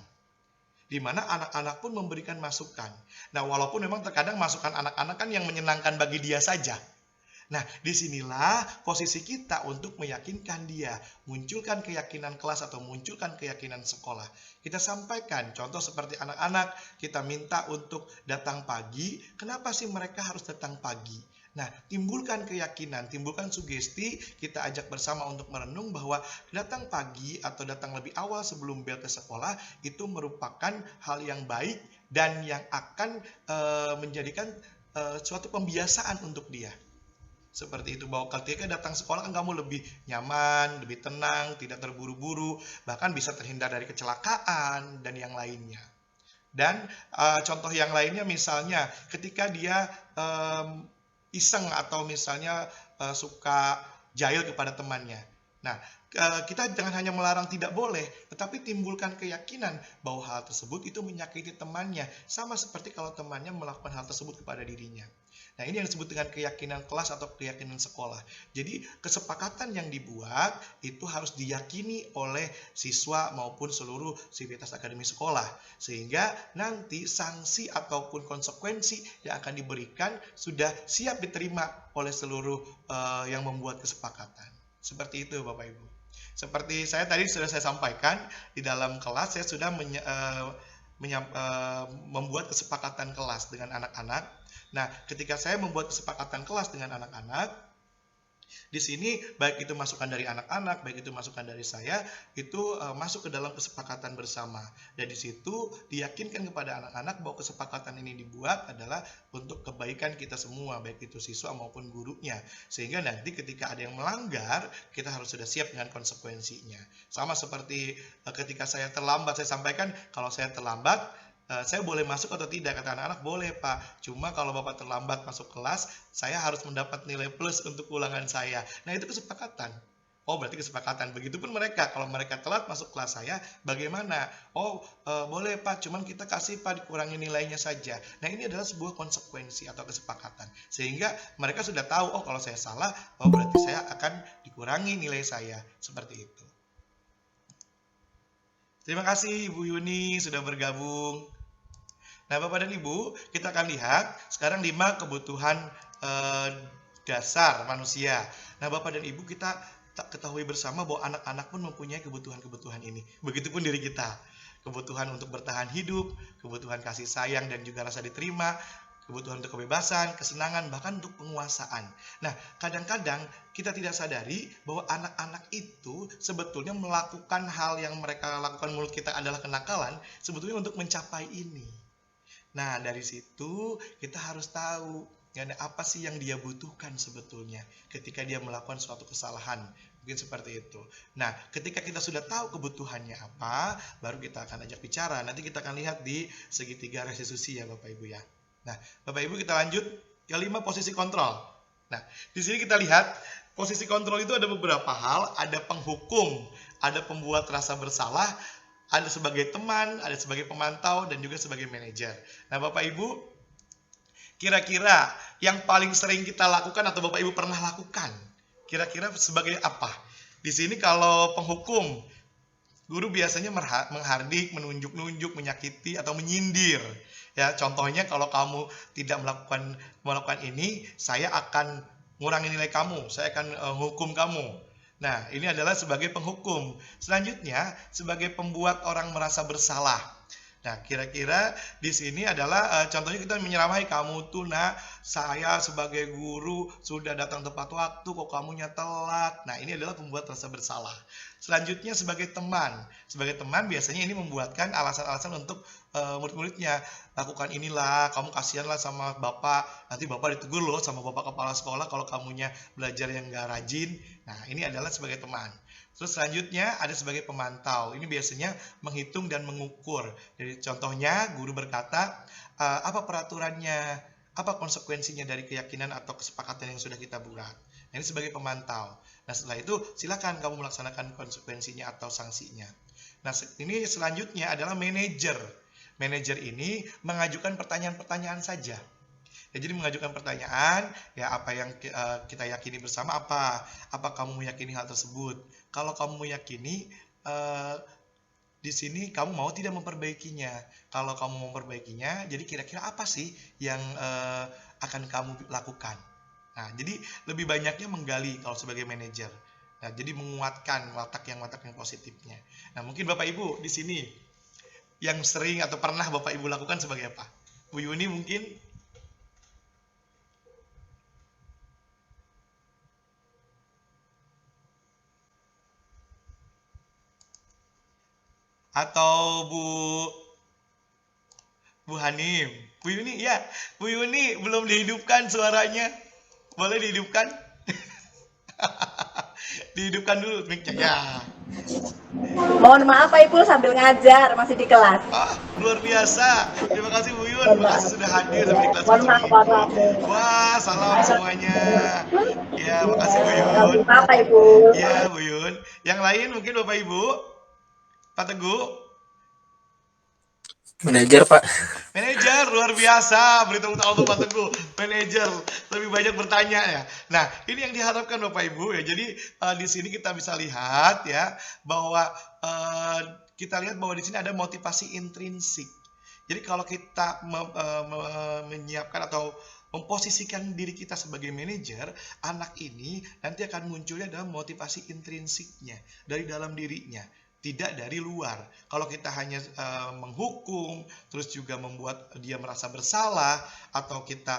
di mana anak-anak pun memberikan masukan. Nah, walaupun memang terkadang masukan anak-anak kan yang menyenangkan bagi dia saja. Nah, disinilah posisi kita untuk meyakinkan dia, munculkan keyakinan kelas atau munculkan keyakinan sekolah. Kita sampaikan, contoh seperti anak-anak, kita minta untuk datang pagi. Kenapa sih mereka harus datang pagi? Nah, timbulkan keyakinan, timbulkan sugesti, kita ajak bersama untuk merenung bahwa datang pagi atau datang lebih awal sebelum bel ke sekolah itu merupakan hal yang baik dan yang akan menjadikan suatu pembiasaan untuk dia. Seperti itu, bahwa ketika datang sekolah kan kamu lebih nyaman, lebih tenang, tidak terburu-buru, bahkan bisa terhindar dari kecelakaan dan yang lainnya. Dan contoh yang lainnya misalnya ketika dia iseng atau misalnya suka jahil kepada temannya. Nah, kita jangan hanya melarang tidak boleh, tetapi timbulkan keyakinan bahwa hal tersebut itu menyakiti temannya, sama seperti kalau temannya melakukan hal tersebut kepada dirinya. Nah, ini yang disebut dengan keyakinan kelas atau keyakinan sekolah. Jadi, kesepakatan yang dibuat itu harus diyakini oleh siswa maupun seluruh sivitas akademi sekolah. Sehingga nanti sanksi ataupun konsekuensi yang akan diberikan sudah siap diterima oleh seluruh yang membuat kesepakatan. Seperti itu, Bapak Ibu. Seperti saya tadi sudah saya sampaikan, di dalam kelas saya sudah membuat kesepakatan kelas dengan anak-anak. Nah, ketika saya membuat kesepakatan kelas dengan anak-anak, Di sini baik itu masukan dari anak-anak, baik itu masukan dari saya, itu masuk ke dalam kesepakatan bersama. Dan di situ diyakinkan kepada anak-anak bahwa kesepakatan ini dibuat adalah untuk kebaikan kita semua, baik itu siswa maupun gurunya. Sehingga nanti ketika ada yang melanggar, kita harus sudah siap dengan konsekuensinya. Sama seperti ketika saya terlambat, saya sampaikan kalau saya terlambat, saya boleh masuk atau tidak? Kata anak-anak, boleh Pak. Cuma kalau Bapak terlambat masuk kelas, saya harus mendapat nilai plus untuk ulangan saya. Nah, itu kesepakatan. Oh, berarti kesepakatan. Begitupun mereka. Kalau mereka telat masuk kelas saya, bagaimana? Oh, boleh Pak. Cuman kita kasih Pak, dikurangi nilainya saja. Nah, ini adalah sebuah konsekuensi atau kesepakatan. Sehingga mereka sudah tahu, oh kalau saya salah, oh berarti saya akan dikurangi nilai saya. Seperti itu. Terima kasih Ibu Yuni sudah bergabung. Nah, Bapak dan Ibu, kita akan lihat sekarang 5 kebutuhan dasar manusia. Nah, Bapak dan Ibu, kita ketahui bersama bahwa anak-anak pun mempunyai kebutuhan-kebutuhan ini. Begitupun diri kita. Kebutuhan untuk bertahan hidup, kebutuhan kasih sayang dan juga rasa diterima, kebutuhan untuk kebebasan, kesenangan, bahkan untuk penguasaan. Nah, kadang-kadang kita tidak sadari bahwa anak-anak itu sebetulnya melakukan hal yang mereka lakukan menurut kita adalah kenakalan, sebetulnya untuk mencapai ini. Nah, dari situ kita harus tahu apa sih yang dia butuhkan sebetulnya ketika dia melakukan suatu kesalahan. Mungkin seperti itu. Nah, ketika kita sudah tahu kebutuhannya apa, baru kita akan ajak bicara. Nanti kita akan lihat di segitiga restitusi ya Bapak Ibu ya. Nah, Bapak Ibu kita lanjut ke 5 posisi kontrol. Nah, di sini kita lihat posisi kontrol itu ada beberapa hal, ada penghukum, ada pembuat rasa bersalah, ada sebagai teman, ada sebagai pemantau, dan juga sebagai manajer. Nah, Bapak Ibu, kira-kira yang paling sering kita lakukan atau Bapak Ibu pernah lakukan, kira-kira sebagai apa? Di sini kalau penghukum, guru biasanya menghardik, menunjuk-nunjuk, menyakiti, atau menyindir. Ya, contohnya kalau kamu tidak melakukan ini, saya akan ngurangi nilai kamu, saya akan hukum kamu. Nah, ini adalah sebagai penghukum. Selanjutnya, sebagai pembuat orang merasa bersalah. Nah, kira-kira di sini adalah contohnya kita menyeramai, kamu tuh nak, saya sebagai guru sudah datang tepat waktu, kok kamunya telat. Nah, ini adalah pembuat rasa bersalah. Selanjutnya sebagai teman. Sebagai teman biasanya ini membuatkan alasan-alasan untuk murid-muridnya. Lakukan inilah, kamu kasihanlah sama bapak, nanti bapak ditegur loh sama bapak kepala sekolah kalau kamunya belajar yang gak rajin. Nah, ini adalah sebagai teman. Terus selanjutnya ada sebagai pemantau. Ini biasanya menghitung dan mengukur. Jadi contohnya guru berkata, apa peraturannya, apa konsekuensinya dari keyakinan atau kesepakatan yang sudah kita buat. Nah, ini sebagai pemantau. Nah, setelah itu silakan kamu melaksanakan konsekuensinya atau sanksinya. Nah, ini selanjutnya adalah manajer. Manajer ini mengajukan pertanyaan-pertanyaan saja. Ya, jadi mengajukan pertanyaan, ya apa yang kita yakini bersama apa kamu meyakini hal tersebut? Kalau kamu meyakini, di sini kamu mau tidak memperbaikinya? Kalau kamu memperbaikinya, jadi kira-kira apa sih yang akan kamu lakukan? Nah, jadi lebih banyaknya menggali kalau sebagai manajer. Nah, jadi menguatkan watak yang positifnya. Nah, mungkin Bapak Ibu di sini yang sering atau pernah Bapak Ibu lakukan sebagai apa? Bu Yuni mungkin? Atau Bu Hanim? Bu Yuni, ya. Bu Yuni belum dihidupkan suaranya. Boleh dihidupkan? Dihidupkan dulu mic-nya. Ya. Mohon maaf Pak Ipul sambil ngajar, masih di kelas. Luar biasa. Terima kasih Bu Yun. Terima kasih sudah hadir sampai di kelas. Mohon maaf. Wah, salam semuanya. Ya, makasih Bu Yun. Maaf Pak Ibu. Ya, Bu Yun. Yang lain mungkin Bapak Ibu? Pak Teguh? Manajer Pak. Manajer, luar biasa. Beri tepuk tangan untuk Pak Teguh. Manajer, lebih banyak bertanya ya. Nah, ini yang diharapkan Bapak Ibu ya. Jadi di sini kita bisa lihat ya bahwa kita lihat bahwa di sini ada motivasi intrinsik. Jadi kalau kita menyiapkan atau memposisikan diri kita sebagai manajer, anak ini nanti akan munculnya dalam motivasi intrinsiknya dari dalam dirinya. tidak dari luar. Kalau kita hanya menghukum, terus juga membuat dia merasa bersalah, atau kita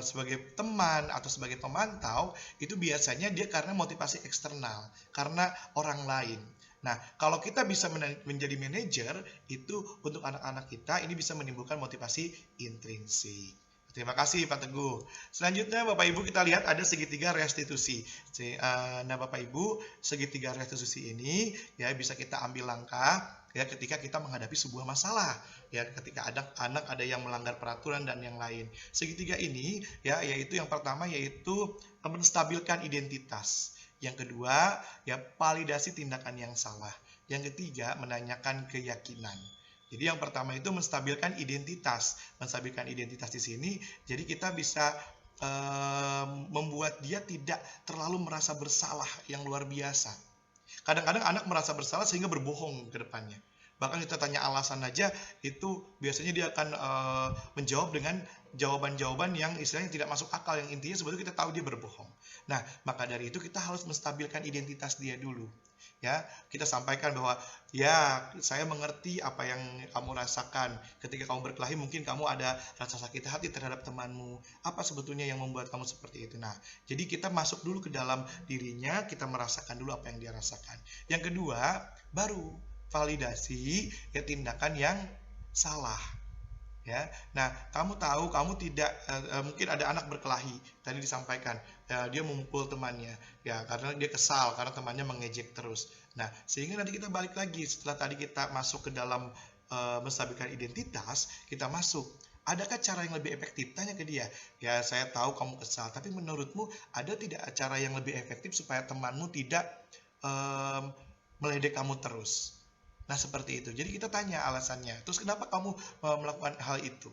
sebagai teman atau sebagai pemantau, itu biasanya dia karena motivasi eksternal, karena orang lain. Nah, kalau kita bisa menjadi manajer, itu untuk anak-anak kita ini bisa menimbulkan motivasi intrinsik. Terima kasih Pak Teguh. Selanjutnya Bapak Ibu kita lihat ada segitiga restitusi. Nah Bapak Ibu, segitiga restitusi ini ya bisa kita ambil langkah ya ketika kita menghadapi sebuah masalah. Ya ketika anak ada yang melanggar peraturan dan yang lain. Segitiga ini ya yaitu yang pertama yaitu menstabilkan identitas. Yang kedua ya validasi tindakan yang salah. Yang ketiga menanyakan keyakinan. Jadi yang pertama itu menstabilkan identitas. Menstabilkan identitas di sini, jadi kita bisa membuat dia tidak terlalu merasa bersalah yang luar biasa. Kadang-kadang anak merasa bersalah sehingga berbohong ke depannya. Bahkan kita tanya alasan aja, itu biasanya dia akan menjawab dengan jawaban-jawaban yang istilahnya tidak masuk akal, yang intinya sebetulnya kita tahu dia berbohong. Nah, maka dari itu kita harus menstabilkan identitas dia dulu. Ya, kita sampaikan bahwa ya saya mengerti apa yang kamu rasakan ketika kamu berkelahi, mungkin kamu ada rasa sakit hati terhadap temanmu, apa sebetulnya yang membuat kamu seperti itu. Nah, jadi kita masuk dulu ke dalam dirinya, kita merasakan dulu apa yang dia rasakan. Yang kedua, baru validasi ya tindakan yang salah. Ya, nah kamu tahu kamu tidak mungkin ada anak berkelahi tadi disampaikan dia memukul temannya ya karena dia kesal karena temannya mengejek terus. Nah sehingga nanti kita balik lagi setelah tadi kita masuk ke dalam menstabilkan identitas, kita masuk adakah cara yang lebih efektif, tanya ke dia ya saya tahu kamu kesal tapi menurutmu ada tidak cara yang lebih efektif supaya temanmu tidak meledek kamu terus. Nah seperti itu, jadi kita tanya alasannya, terus kenapa kamu melakukan hal itu?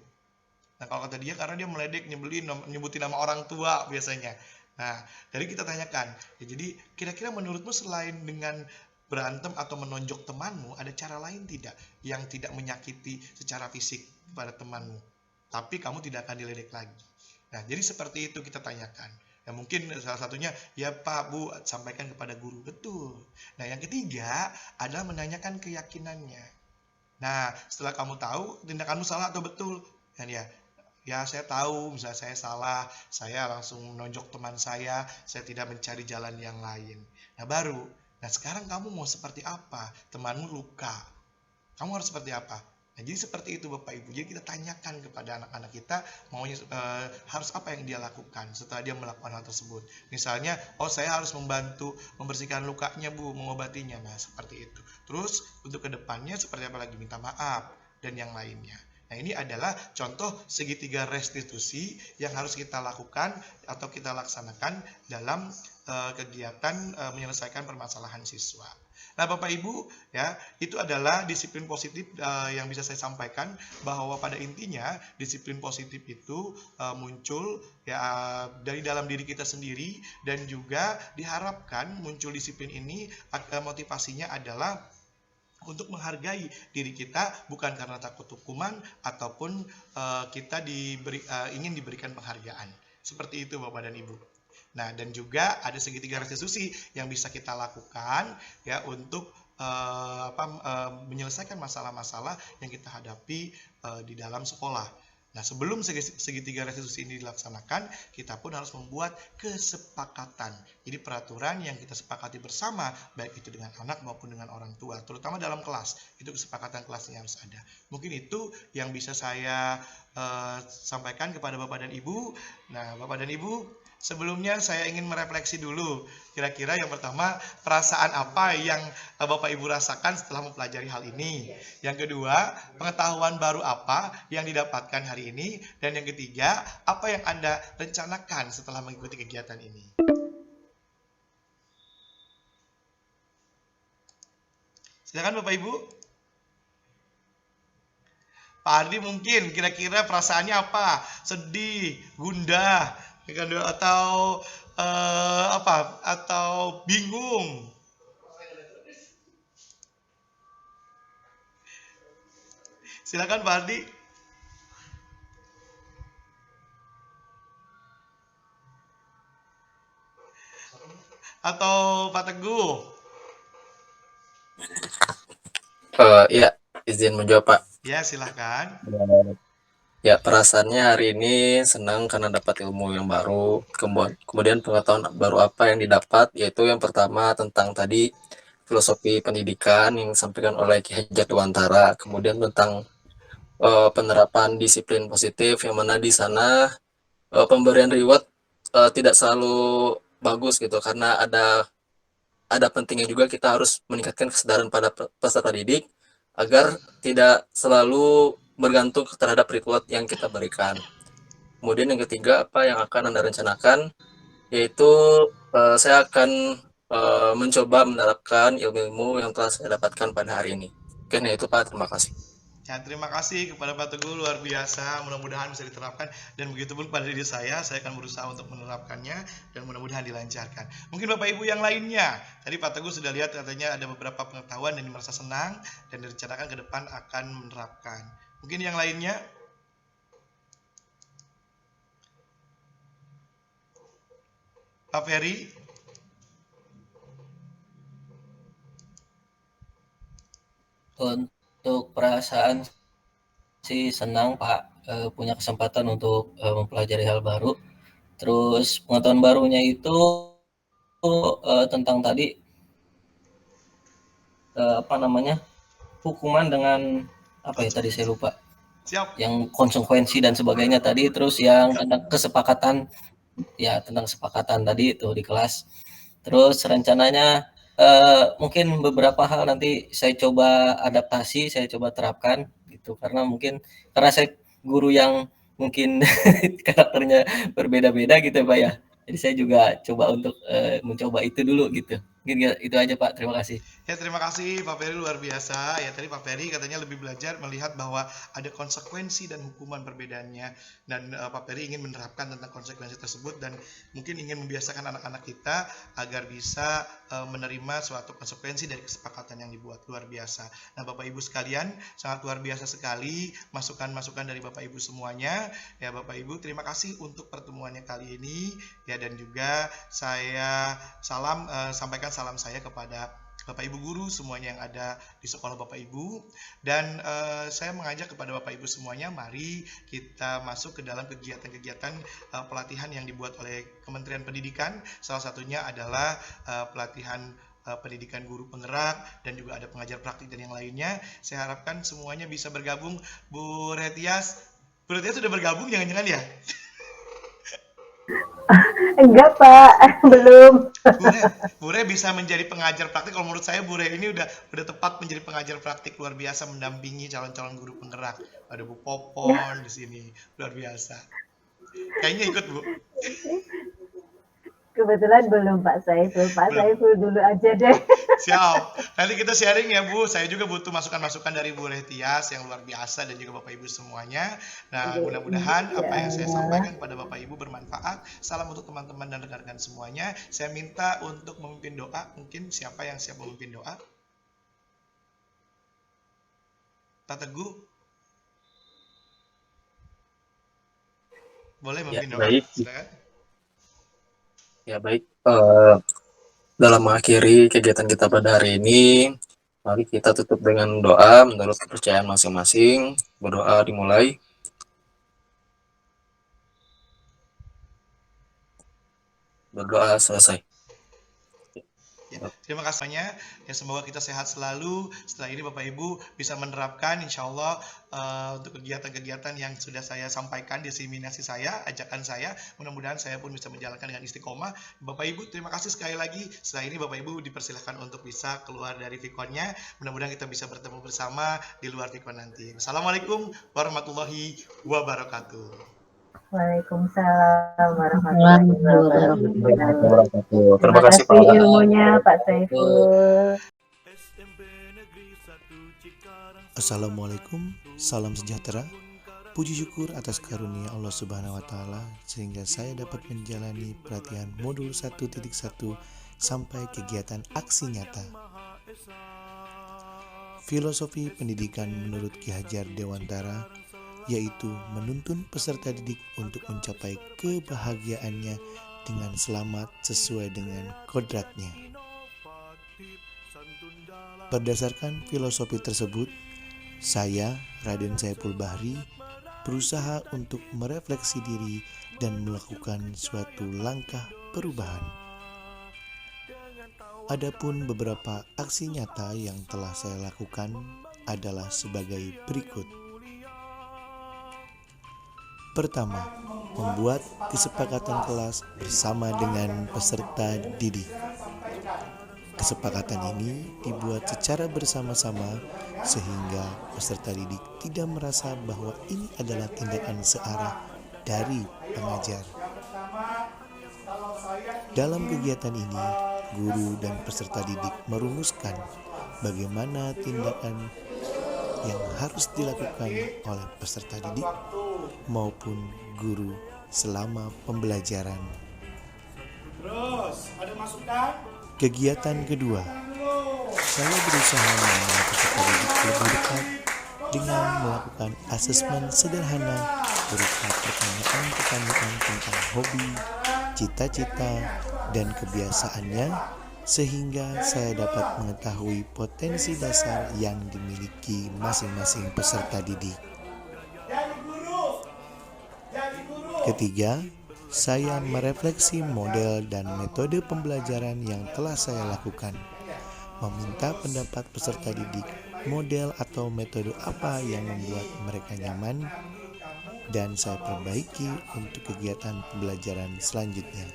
Nah kalau kata dia karena dia meledek, nyebelin, nyebutin nama orang tua biasanya. Nah dari kita tanyakan, ya, jadi kira-kira menurutmu selain dengan berantem atau menonjok temanmu, ada cara lain tidak yang tidak menyakiti secara fisik pada temanmu, tapi kamu tidak akan diledek lagi. Nah jadi seperti itu kita tanyakan. Ya mungkin salah satunya ya Pak Bu sampaikan kepada guru, betul. Nah yang ketiga adalah menanyakan keyakinannya. Nah setelah kamu tahu tindakanmu salah atau betul, kan ya saya tahu misalnya saya salah, saya langsung menonjok teman saya tidak mencari jalan yang lain. Nah baru, nah sekarang kamu mau seperti apa? Temanmu luka, kamu harus seperti apa? Nah, jadi seperti itu Bapak Ibu. Jadi kita tanyakan kepada anak-anak kita maunya harus apa yang dia lakukan setelah dia melakukan hal tersebut. Misalnya, saya harus membantu membersihkan lukanya Bu, mengobatinya. Nah, seperti itu. Terus untuk kedepannya seperti apa lagi? Minta maaf dan yang lainnya. Nah, ini adalah contoh segitiga restitusi yang harus kita lakukan atau kita laksanakan dalam kegiatan menyelesaikan permasalahan siswa. Nah Bapak Ibu ya itu adalah disiplin positif yang bisa saya sampaikan bahwa pada intinya disiplin positif itu muncul ya dari dalam diri kita sendiri dan juga diharapkan muncul disiplin ini motivasinya adalah untuk menghargai diri kita bukan karena takut hukuman ataupun kita ingin diberikan penghargaan. Seperti itu Bapak dan Ibu. Nah, dan juga ada segitiga restitusi yang bisa kita lakukan ya untuk menyelesaikan masalah-masalah yang kita hadapi di dalam sekolah. Nah, sebelum segitiga restitusi ini dilaksanakan, kita pun harus membuat kesepakatan. Jadi peraturan yang kita sepakati bersama, baik itu dengan anak maupun dengan orang tua, terutama dalam kelas. Itu kesepakatan kelasnya harus ada. Mungkin itu yang bisa saya sampaikan kepada Bapak dan Ibu. Nah, Bapak dan Ibu, sebelumnya saya ingin merefleksi dulu. Kira-kira yang pertama, perasaan apa yang Bapak Ibu rasakan setelah mempelajari hal ini? Yang kedua, pengetahuan baru apa yang didapatkan hari ini? Dan yang ketiga, apa yang Anda rencanakan setelah mengikuti kegiatan ini? Silakan Bapak Ibu. Pak Ardi mungkin kira-kira perasaannya apa? Sedih, gundah, atau atau bingung. Silakan Pak Ardi. Atau Pak Teguh. Iya, izin menjawab Pak. Ya, silahkan. Ya, perasaannya hari ini senang karena dapat ilmu yang baru. Kemudian pengetahuan baru apa yang didapat, yaitu yang pertama tentang tadi filosofi pendidikan yang disampaikan oleh Ki Hajar Dewantara. Kemudian tentang penerapan disiplin positif yang mana di sana pemberian reward tidak selalu bagus gitu karena ada pentingnya juga kita harus meningkatkan kesadaran pada peserta didik agar tidak selalu bergantung terhadap reward yang kita berikan. Kemudian yang ketiga, apa yang akan Anda rencanakan, yaitu saya akan mencoba menerapkan ilmu-ilmu yang telah saya dapatkan pada hari ini. Oke, nah itu Pak, terima kasih. Ya, terima kasih kepada Pak Teguh, luar biasa, mudah-mudahan bisa diterapkan dan begitu pun pada diri saya akan berusaha untuk menerapkannya dan mudah-mudahan dilancarkan. Mungkin Bapak Ibu yang lainnya, tadi Pak Teguh sudah lihat katanya ada beberapa pengetahuan dan merasa senang dan direncanakan ke depan akan menerapkan. Mungkin yang lainnya? Pak Ferry? Untuk perasaan sih senang Pak, punya kesempatan untuk mempelajari hal baru. Terus pengetahuan barunya itu tentang tadi hukuman dengan apa ya tadi saya lupa. Siap. Yang konsekuensi dan sebagainya tadi, terus yang tentang kesepakatan tentang kesepakatan tadi itu di kelas. Terus rencananya mungkin beberapa hal nanti saya coba adaptasi, saya coba terapkan gitu karena saya guru yang mungkin karakternya berbeda-beda gitu Pak ya. Jadi saya juga coba untuk mencoba itu dulu gitu. Mungkin itu aja Pak, terima kasih. Ya, terima kasih Pak Ferry, luar biasa. Ya, tadi Pak Ferry katanya lebih belajar melihat bahwa ada konsekuensi dan hukuman perbedaannya. Dan Pak Ferry ingin menerapkan tentang konsekuensi tersebut dan mungkin ingin membiasakan anak-anak kita agar bisa menerima suatu konsekuensi dari kesepakatan yang dibuat. Luar biasa. Nah, Bapak Ibu sekalian, sangat luar biasa sekali masukan-masukan dari Bapak Ibu semuanya. Ya, Bapak Ibu, terima kasih untuk pertemuannya kali ini. Ya, dan juga saya sampaikan salam saya kepada Bapak Ibu guru semuanya yang ada di sekolah Bapak Ibu dan saya mengajak kepada Bapak Ibu semuanya, mari kita masuk ke dalam kegiatan-kegiatan pelatihan yang dibuat oleh Kementerian Pendidikan. Salah satunya adalah pelatihan pendidikan guru penggerak dan juga ada pengajar praktik dan yang lainnya. Saya harapkan semuanya bisa bergabung. Bu Retias sudah bergabung jangan-jangan ya? Enggak Pak, belum. Bu Re bisa menjadi pengajar praktik. Kalau menurut saya Bu Re ini udah tepat menjadi pengajar praktik, luar biasa mendampingi calon-calon guru penggerak. Ada Bu Popon di sini, luar biasa. Kayaknya ikut Bu. Kebetulan belum Pak Saiful. Pak Saiful dulu aja deh. Siap. Nanti kita sharing ya Bu. Saya juga butuh masukan-masukan dari Bu Retias yang luar biasa dan juga Bapak Ibu semuanya. Nah, mudah-mudahan apa yang saya sampaikan pada Bapak Ibu bermanfaat. Salam untuk teman-teman dan rekan-rekan semuanya. Saya minta untuk memimpin doa. Mungkin siapa yang siap memimpin doa? Pak Teguh? Boleh memimpin doa? Baik. Silakan. Ya baik, dalam mengakhiri kegiatan kita pada hari ini, mari kita tutup dengan doa menurut kepercayaan masing-masing. Berdoa dimulai. Berdoa selesai. Ya, terima kasih semuanya. Ya, semoga kita sehat selalu. Setelah ini Bapak Ibu bisa menerapkan insya Allah untuk kegiatan-kegiatan yang sudah saya sampaikan, diseminasi saya, ajakan saya. Mudah-mudahan saya pun bisa menjalankan dengan istiqomah. Bapak Ibu, terima kasih sekali lagi. Setelah ini Bapak Ibu dipersilahkan untuk bisa keluar dari Vkonnya. Mudah-mudahan kita bisa bertemu bersama di luar Vkon nanti. Assalamualaikum warahmatullahi wabarakatuh. Waalaikumsalam warahmatullahi wabarakatuh. Terima kasih Pak. Ilmunya Pak Saiful. Assalamualaikum, salam sejahtera. Puji syukur atas karunia Allah Subhanahu wa taala sehingga saya dapat menjalani pelatihan modul 1.1 sampai kegiatan aksi nyata. Filosofi pendidikan menurut Ki Hajar Dewantara yaitu menuntun peserta didik untuk mencapai kebahagiaannya dengan selamat sesuai dengan kodratnya. Berdasarkan filosofi tersebut, saya, Raden Saiful Bahri, berusaha untuk merefleksi diri dan melakukan suatu langkah perubahan. Adapun beberapa aksi nyata yang telah saya lakukan adalah sebagai berikut. Pertama, membuat kesepakatan kelas bersama dengan peserta didik. Kesepakatan ini dibuat secara bersama-sama sehingga peserta didik tidak merasa bahwa ini adalah tindakan searah dari pengajar. Dalam kegiatan ini, guru dan peserta didik merumuskan bagaimana tindakan yang harus dilakukan oleh peserta didik maupun guru selama pembelajaran. Terus, ada masukan? Kegiatan kedua, saya berusaha mengenal peserta didik lebih dekat dengan melakukan asesmen sederhana berupa pertanyaan-pertanyaan tentang hobi, cita-cita, dan kebiasaannya sehingga saya dapat mengetahui potensi dasar yang dimiliki masing-masing peserta didik. Ketiga, saya merefleksi model dan metode pembelajaran yang telah saya lakukan, meminta pendapat peserta didik model atau metode apa yang membuat mereka nyaman, dan saya perbaiki untuk kegiatan pembelajaran selanjutnya.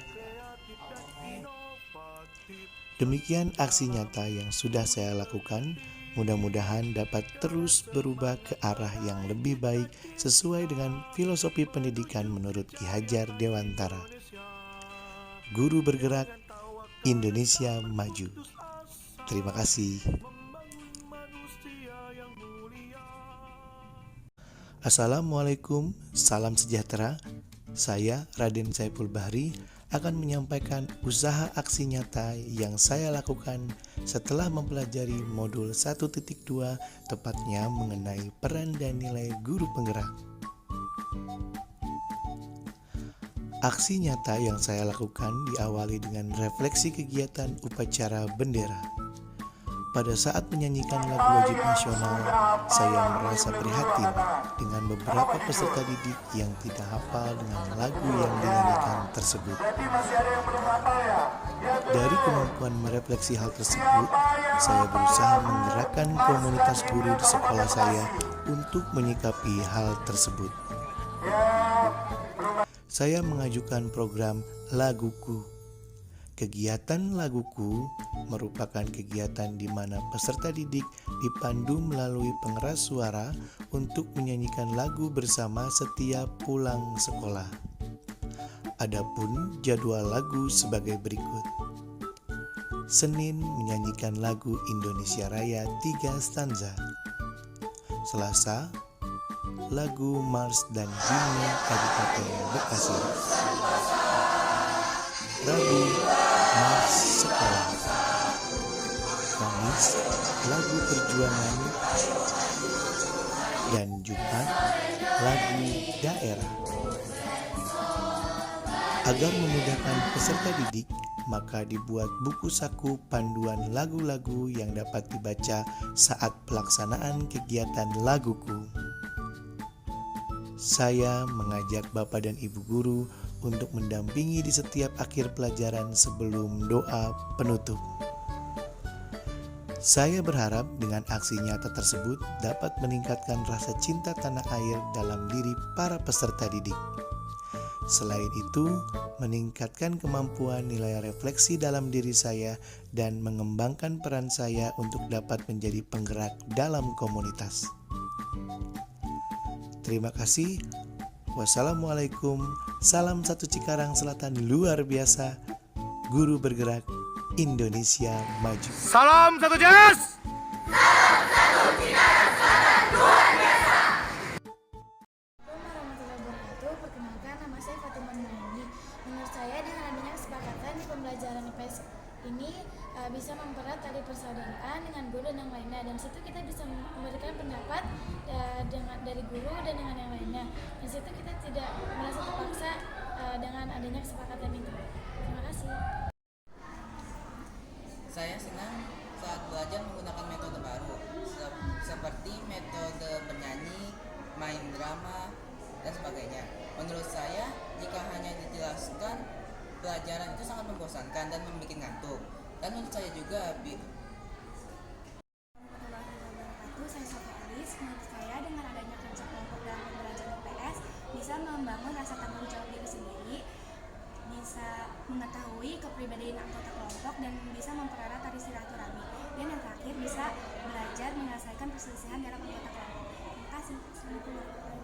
Demikian aksi nyata yang sudah saya lakukan, mudah-mudahan dapat terus berubah ke arah yang lebih baik sesuai dengan filosofi pendidikan menurut Ki Hajar Dewantara. Guru bergerak, Indonesia maju. Terima kasih. Assalamualaikum, salam sejahtera. Saya Raden Saiful Bahri akan menyampaikan usaha aksi nyata yang saya lakukan setelah mempelajari modul 1.2, tepatnya mengenai peran dan nilai guru penggerak. Aksi nyata yang saya lakukan diawali dengan refleksi kegiatan upacara bendera. Pada saat menyanyikan lagu wajib nasional, saya merasa prihatin dengan beberapa peserta didik yang tidak hafal dengan lagu yang dinyanyikan tersebut. Dari kemampuan merefleksi hal tersebut, saya berusaha menggerakkan komunitas guru di sekolah saya untuk menyikapi hal tersebut. Saya mengajukan program Laguku. Kegiatan Laguku merupakan kegiatan di mana peserta didik dipandu melalui pengeras suara untuk menyanyikan lagu bersama setiap pulang sekolah. Adapun jadwal lagu sebagai berikut. Senin menyanyikan lagu Indonesia Raya 3 stanza. Selasa, lagu Mars dan Himne Kabupaten Bekasi. Rabu, Mars Sekolah. Kamis, lagu Perjuangan. Dan Jumat, lagu Daerah. Agar memudahkan peserta didik, maka dibuat buku saku panduan lagu-lagu yang dapat dibaca saat pelaksanaan kegiatan Laguku. Saya mengajak Bapak dan Ibu guru untuk mendampingi di setiap akhir pelajaran sebelum doa penutup. Saya berharap dengan aksi nyata tersebut dapat meningkatkan rasa cinta tanah air dalam diri para peserta didik. Selain itu, meningkatkan kemampuan nilai refleksi dalam diri saya dan mengembangkan peran saya untuk dapat menjadi penggerak dalam komunitas. Terima kasih. Wassalamualaikum. Salam satu Cikarang Selatan luar biasa. Guru bergerak, Indonesia maju. Salam satu Jas. Perkenalkan, nama saya Fatimah Nurani. Menurut saya dengan adanya kesepakatan di pembelajaran IPS ini bisa mempererat tali persaudaraan dengan guru dan yang lainnya, dan situ kita bisa memberikan pendapat dari guru dan dengan yang lainnya. Dan situ kita tidak merasa terpaksa dengan adanya kesepakatan itu. Terima kasih. Saya senang saat belajar menggunakan metode dan sebagainya. Menurut saya, jika hanya dijelaskan, pelajaran itu sangat membosankan dan membuat ngantuk. Dan menurut saya juga, Saya Sofia Alis. Menurut saya dengan adanya kerja kelompok dalam pembelajaran IPS bisa membangun rasa tanggung jawab diri sendiri, bisa mengetahui kepribadian anggota kelompok dan bisa mempererat tali silaturahmi. Dan yang terakhir bisa belajar menyelesaikan perselisihan dalam anggota kelompok. Terima kasih. Assalamualaikum warahmatullahi wabarakatuh.